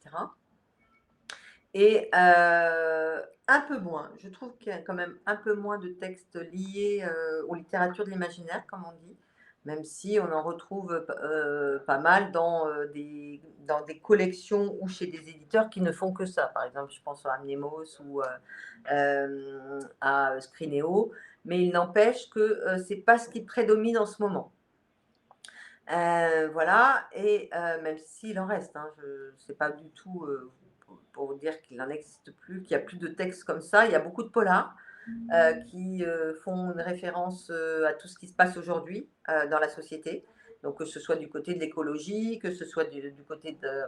Et un peu moins, je trouve qu'il y a quand même un peu moins de textes liés aux littératures de l'imaginaire, comme on dit, même si on en retrouve pas mal dans des collections ou chez des éditeurs qui ne font que ça. Par exemple, je pense à Amnemos ou à Scrinéo, mais il n'empêche que c'est pas ce qui prédomine en ce moment. Voilà, et même s'il en reste, hein, je sais pas du tout pour dire qu'il n'en existe plus, qu'il n'y a plus de textes comme ça. Il y a beaucoup de polars qui font une référence à tout ce qui se passe aujourd'hui dans la société. Donc que ce soit du côté de l'écologie, que ce soit du côté de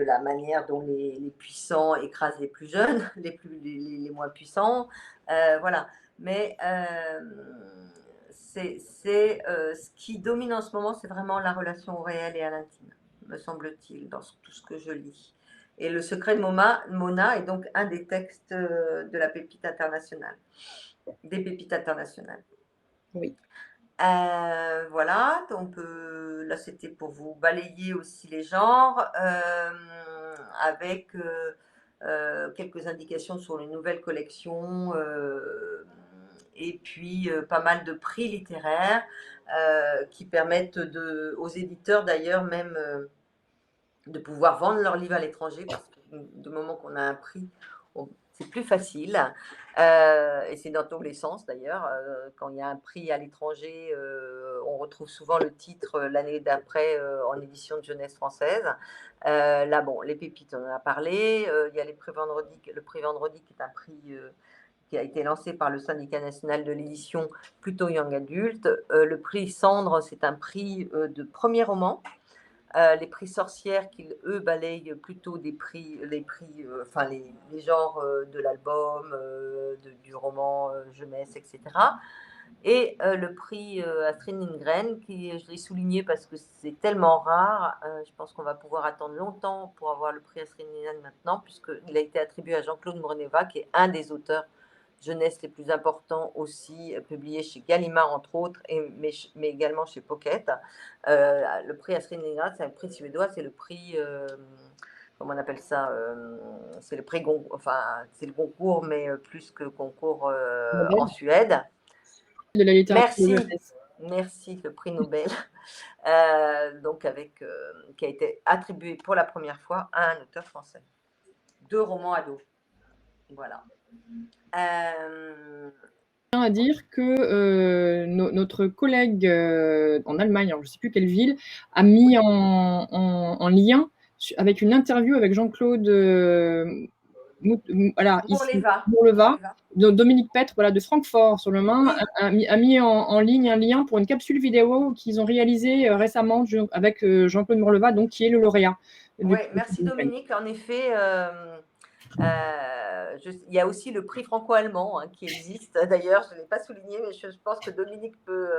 la manière dont les puissants écrasent les plus jeunes, les moins puissants. Voilà. Mais ce qui domine en ce moment, c'est vraiment la relation au réel et à l'intime, me semble-t-il, dans tout ce que je lis. Et Le secret de Mona est donc un des textes de la Pépite internationale, des Pépites internationales. Oui. Voilà, donc là c'était pour vous balayer aussi les genres, avec quelques indications sur les nouvelles collections, et puis pas mal de prix littéraires qui permettent aux éditeurs d'ailleurs même de pouvoir vendre leurs livres à l'étranger, parce que du moment qu'on a un prix, c'est plus facile. Et c'est dans tous les sens d'ailleurs. Quand il y a un prix à l'étranger, on retrouve souvent le titre l'année d'après en édition de jeunesse française. Là, bon, les pépites, on en a parlé. Il y a le prix Vendredi, qui est un prix qui a été lancé par le syndicat national de l'édition plutôt young adulte. Le prix Cendre, c'est un prix de premier roman. Les prix sorcières, qui, eux, balayent plutôt les prix, enfin, les genres de l'album, du roman jeunesse, etc. Et le prix Astrid Lindgren, qui, je l'ai souligné parce que c'est tellement rare. Je pense qu'on va pouvoir attendre longtemps pour avoir le prix Astrid Lindgren maintenant, puisqu'il a été attribué à Jean-Claude Moreneva, qui est un des auteurs jeunesse les plus importants aussi, publié chez Gallimard entre autres, mais également chez Pocket. Le prix Astrid Lindgren, c'est un prix suédois, c'est le prix, comment on appelle ça, c'est le prix Goncourt, enfin c'est le Goncourt, mais plus que concours en Suède. De la littérature. Merci, le prix Nobel, donc qui a été attribué pour la première fois à un auteur français. 2 romans ados. Voilà. À dire que notre collègue en Allemagne, alors je ne sais plus quelle ville, a mis en lien avec une interview avec Jean-Claude Mourleva, Dominique Pêtre, voilà, de Francfort sur le Main, a mis en ligne un lien pour une capsule vidéo qu'ils ont réalisée récemment avec Jean-Claude Mourleva, donc qui est le lauréat. Oui, merci Dominique. En effet, il y a aussi le prix franco-allemand qui existe. D'ailleurs, je ne l'ai pas souligné, mais je pense que Dominique peut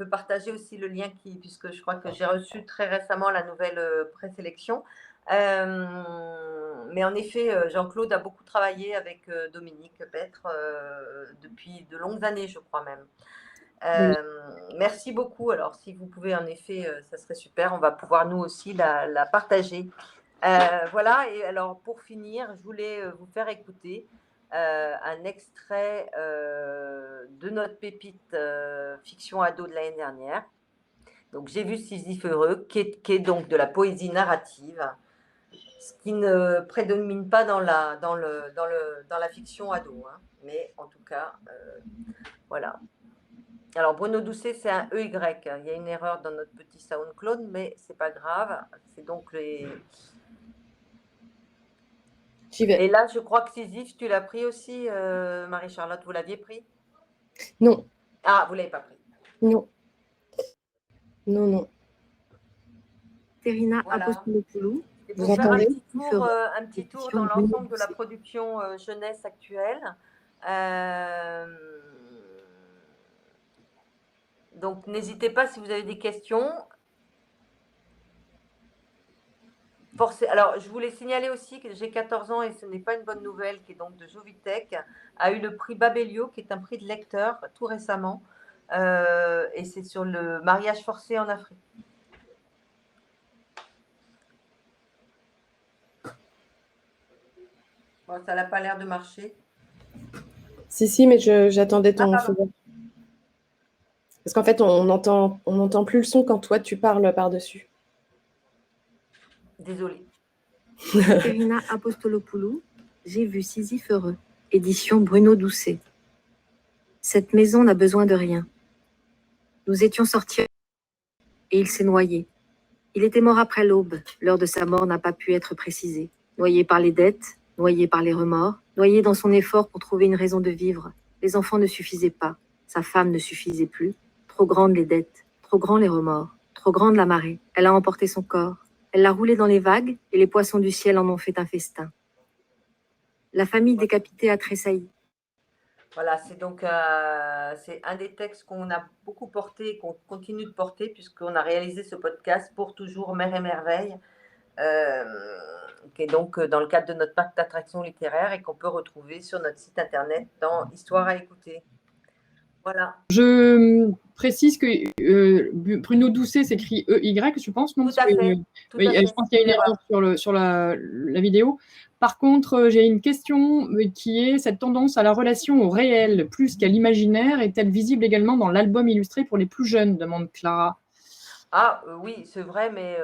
partager aussi le lien, puisque je crois que j'ai reçu très récemment la nouvelle présélection. Mais en effet, Jean-Claude a beaucoup travaillé avec Dominique Pêtre depuis de longues années, je crois même. Merci beaucoup. Alors, si vous pouvez, en effet, ça serait super. On va pouvoir nous aussi la partager. Voilà, et alors pour finir, je voulais vous faire écouter un extrait de notre pépite fiction ado de l'année dernière. Donc, j'ai vu Sisyphe heureux, qui est donc de la poésie narrative, ce qui ne prédomine pas dans la fiction ado, hein. Mais en tout cas, voilà. Alors, Bruno Doucet, c'est un EY. Il y a une erreur dans notre petit SoundCloud, mais c'est pas grave. C'est donc les... Et là, je crois que Sisyphe, tu l'as pris aussi, Marie-Charlotte, vous l'aviez pris? Non. Ah, vous ne l'avez pas pris? Non. Non, non. Terina Apostolopoulou. Vous pour faire un petit tour dans l'ensemble de la production jeunesse actuelle. Donc, n'hésitez pas si vous avez des questions. Alors, je voulais signaler aussi que j'ai 14 ans et ce n'est pas une bonne nouvelle, qui est donc de Jovitech, a eu le prix Babelio, qui est un prix de lecteur tout récemment. Et c'est sur le mariage forcé en Afrique. Bon, ça n'a pas l'air de marcher. Si, mais j'attendais ton feu. Parce qu'en fait, on n'entend plus le son quand toi, tu parles par-dessus. Désolée. Terina Apostolopoulou, j'ai vu Sisyphe heureux, édition Bruno Doucet. Cette maison n'a besoin de rien. Nous étions sortis et il s'est noyé. Il était mort après l'aube. L'heure de sa mort n'a pas pu être précisée. Noyé par les dettes, noyé par les remords, noyé dans son effort pour trouver une raison de vivre. Les enfants ne suffisaient pas. Sa femme ne suffisait plus. Trop grandes les dettes, trop grands les remords, trop grande la marée. Elle a emporté son corps. Elle l'a roulé dans les vagues et les poissons du ciel en ont fait un festin. La famille décapitée a tressailli. Voilà, c'est donc c'est un des textes qu'on a beaucoup porté et qu'on continue de porter puisqu'on a réalisé ce podcast pour toujours Mère et Merveille, qui est donc dans le cadre de notre parc d'attractions littéraires et qu'on peut retrouver sur notre site internet dans Histoire à écouter. Voilà. Je précise que Bruno Doucet s'écrit EY, je pense, non? Tout à fait. Je pense qu'il y a une erreur sur la vidéo. Par contre, j'ai une question qui est cette tendance à la relation au réel plus qu'à l'imaginaire est-elle visible également dans l'album illustré pour les plus jeunes, demande Clara. Ah oui, c'est vrai, mais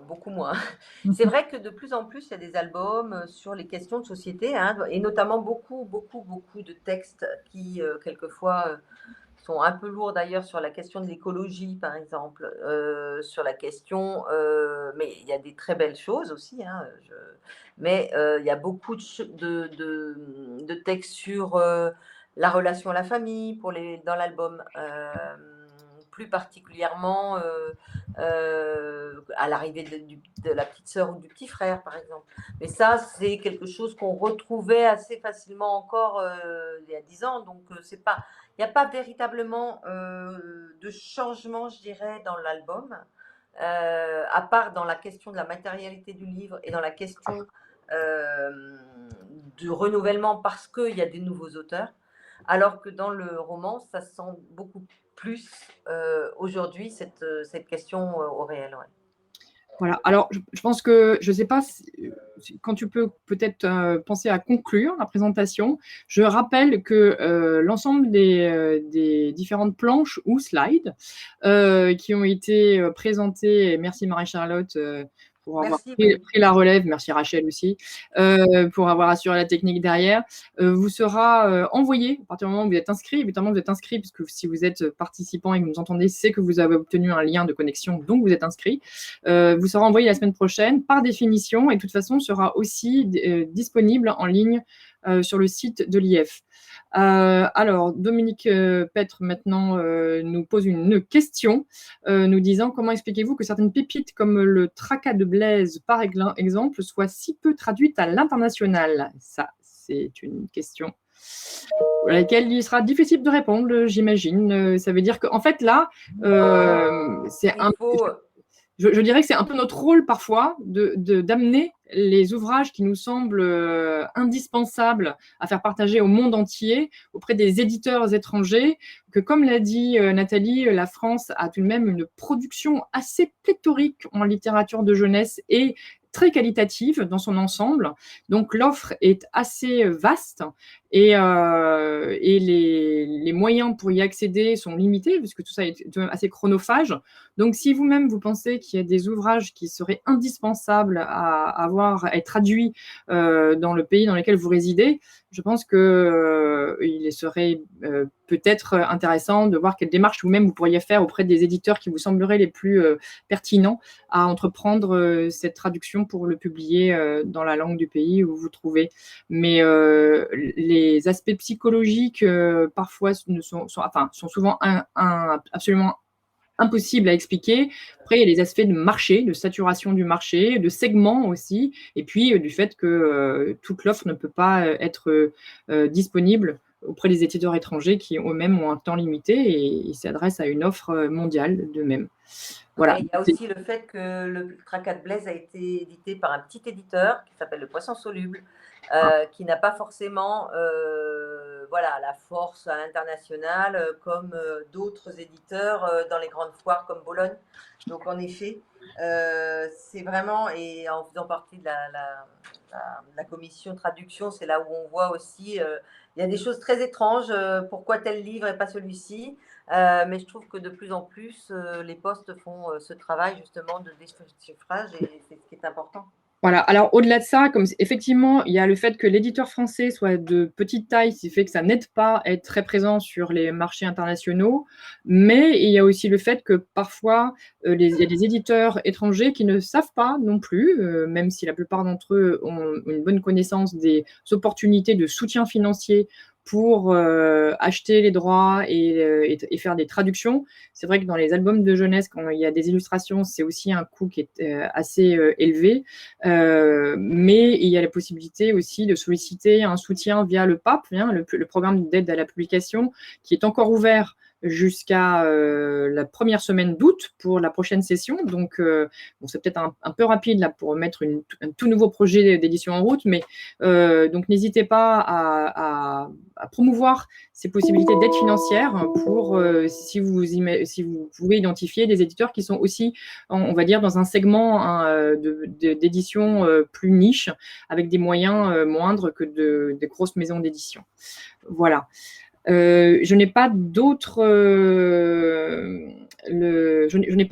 beaucoup moins. C'est vrai que de plus en plus, il y a des albums sur les questions de société, hein, et notamment beaucoup de textes qui, quelquefois, sont un peu lourds d'ailleurs sur la question de l'écologie, par exemple, sur la question, mais il y a des très belles choses aussi, hein, mais il y a beaucoup de textes sur la relation à la famille dans l'album. plus particulièrement à l'arrivée de la petite sœur ou du petit frère, par exemple. Mais ça, c'est quelque chose qu'on retrouvait assez facilement encore il y a 10 ans. Donc, il n'y a pas véritablement de changement, je dirais, dans l'album, à part dans la question de la matérialité du livre et dans la question du renouvellement parce qu'il y a des nouveaux auteurs, alors que dans le roman, ça sent beaucoup plus aujourd'hui cette question au réel. Ouais. Voilà. Alors, je pense que, je ne sais pas, quand tu peux peut-être penser à conclure la présentation, je rappelle que l'ensemble des différentes planches ou slides qui ont été présentées, et merci Marie-Charlotte pour avoir pris la relève, merci Rachel aussi, pour avoir assuré la technique derrière, vous sera envoyé à partir du moment où vous êtes inscrit. Évidemment, vous êtes inscrit, parce que si vous êtes participant et que vous nous entendez, c'est que vous avez obtenu un lien de connexion, donc vous êtes inscrit. Vous sera envoyé la semaine prochaine, par définition, et de toute façon sera aussi disponible en ligne sur le site de l'IF. Alors, Dominique Petre, maintenant, nous pose une question, nous disant: comment expliquez-vous que certaines pépites comme le Tracas de Blaise, par exemple, soient si peu traduites à l'international? Ça, c'est une question à laquelle il sera difficile de répondre, j'imagine. Ça veut dire qu'en fait, là, c'est un... Je dirais que c'est un peu notre rôle parfois d'amener les ouvrages qui nous semblent indispensables à faire partager au monde entier auprès des éditeurs étrangers, que comme l'a dit Nathalie, la France a tout de même une production assez pléthorique en littérature de jeunesse et très qualitative dans son ensemble. Donc l'offre est assez vaste et les moyens pour y accéder sont limités puisque tout ça est assez chronophage. Donc si vous-même vous pensez qu'il y a des ouvrages qui seraient indispensables à être traduits dans le pays dans lequel vous résidez, je pense qu'il serait peut-être intéressant de voir quelle démarche vous-même vous pourriez faire auprès des éditeurs qui vous sembleraient les plus pertinents à entreprendre cette traduction pour le publier dans la langue du pays où vous vous trouvez. Mais les aspects psychologiques parfois sont souvent absolument impossible à expliquer. Après, il y a les aspects de marché, de saturation du marché, de segments aussi, et puis du fait que toute l'offre ne peut pas être disponible auprès des éditeurs étrangers qui eux-mêmes ont un temps limité et ils s'adressent à une offre mondiale d'eux-mêmes. Voilà. Et il y a aussi le fait que le Tracas de Blaise a été édité par un petit éditeur qui s'appelle Le Poisson Soluble, qui n'a pas forcément la force internationale comme d'autres éditeurs dans les grandes foires comme Bologne. Donc en effet, c'est vraiment, et en faisant partie de la commission traduction, c'est là où on voit aussi, il y a des choses très étranges, pourquoi tel livre et pas celui-ci. Mais je trouve que de plus en plus, les postes font ce travail justement de déchiffrage et c'est ce qui est important. Voilà. Alors, au-delà de ça, comme effectivement, il y a le fait que l'éditeur français soit de petite taille, ce qui fait que ça n'aide pas à être très présent sur les marchés internationaux, mais il y a aussi le fait que parfois, il y a des éditeurs étrangers qui ne savent pas non plus, même si la plupart d'entre eux ont une bonne connaissance des opportunités de soutien financier pour acheter les droits et faire des traductions. C'est vrai que dans les albums de jeunesse, quand il y a des illustrations, c'est aussi un coût qui est assez élevé. Mais il y a la possibilité aussi de solliciter un soutien via le PAP, le programme d'aide à la publication, qui est encore ouvert jusqu'à la première semaine d'août pour la prochaine session. Donc, c'est peut-être un peu rapide là pour mettre un tout nouveau projet d'édition en route, mais donc n'hésitez pas à promouvoir ces possibilités d'aide financière pour si vous pouvez identifier des éditeurs qui sont aussi, on va dire, dans un segment d'édition plus niche, avec des moyens moindres que des grosses maisons d'édition. Voilà. Je n'ai pas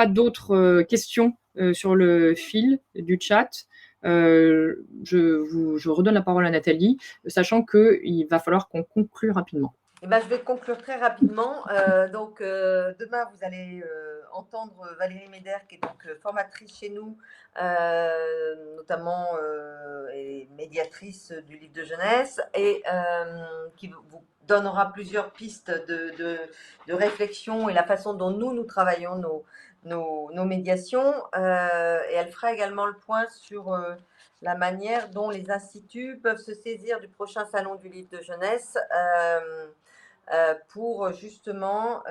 d'autres questions sur le fil du chat. Je redonne la parole à Nathalie, sachant qu'il va falloir qu'on conclue rapidement. Eh ben, je vais conclure très rapidement. Donc, demain, vous allez entendre Valérie Médère, qui est donc formatrice chez nous, notamment, et médiatrice du livre de jeunesse, et qui vous donnera plusieurs pistes de réflexion et la façon dont nous travaillons nos médiations. Et elle fera également le point sur la manière dont les instituts peuvent se saisir du prochain salon du livre de jeunesse pour justement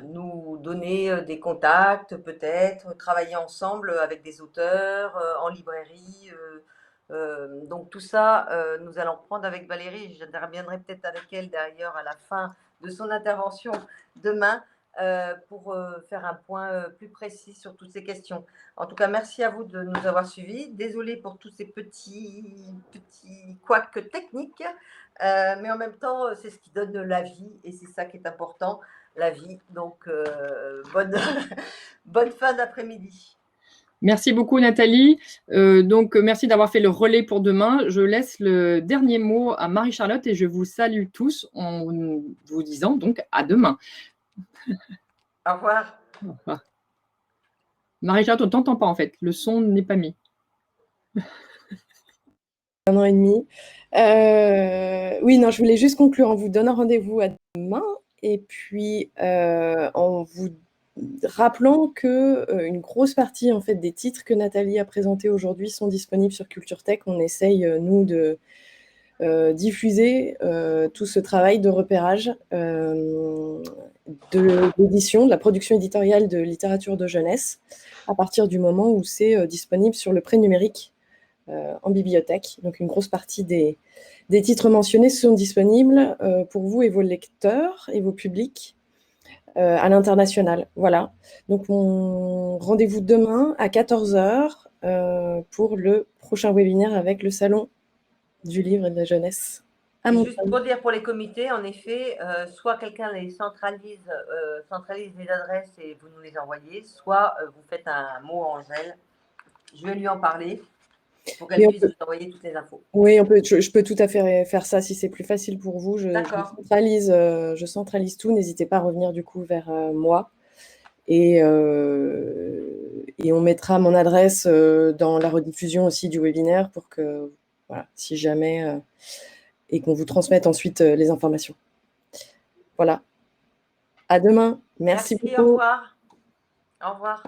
nous donner des contacts, peut-être, travailler ensemble avec des auteurs, en librairie. Donc tout ça, nous allons prendre avec Valérie. J'interviendrai peut-être avec elle d'ailleurs à la fin de son intervention demain pour faire un point plus précis sur toutes ces questions. En tout cas, merci à vous de nous avoir suivis. Désolée pour tous ces petits couacs techniques, mais en même temps, c'est ce qui donne la vie et c'est ça qui est important, la vie. Donc, bonne fin d'après-midi. Merci beaucoup, Nathalie. Donc, merci d'avoir fait le relais pour demain. Je laisse le dernier mot à Marie-Charlotte et je vous salue tous en vous disant donc à demain. Au revoir. Au revoir. Marie-Charlotte, on ne t'entend pas en fait. Le son n'est pas mis. 1 an et demi. Oui, non, je voulais juste conclure en vous donnant rendez-vous à demain et puis en vous rappelant que une grosse partie en fait des titres que Nathalie a présentés aujourd'hui sont disponibles sur Culture Tech. On essaye nous de diffuser tout ce travail de repérage de l'édition, de la production éditoriale de littérature de jeunesse à partir du moment où c'est disponible sur le prêt numérique en bibliothèque. Donc une grosse partie des titres mentionnés sont disponibles pour vous et vos lecteurs et vos publics à l'international. Voilà. Donc rendez-vous demain à 14h pour le prochain webinaire avec le Salon du livre et de la jeunesse. Juste pour dire pour les comités, en effet, soit quelqu'un les centralise les adresses et vous nous les envoyez, soit vous faites un mot à Angèle. Je vais lui en parler pour qu'elle puisse vous envoyer toutes les infos. Oui, je peux tout à fait faire ça si c'est plus facile pour vous. Je centralise tout. N'hésitez pas à revenir du coup vers moi. Et on mettra mon adresse dans la rediffusion aussi du webinaire pour que, voilà, si jamais, et qu'on vous transmette ensuite les informations. Voilà. À demain. Merci beaucoup. Au revoir. Au revoir.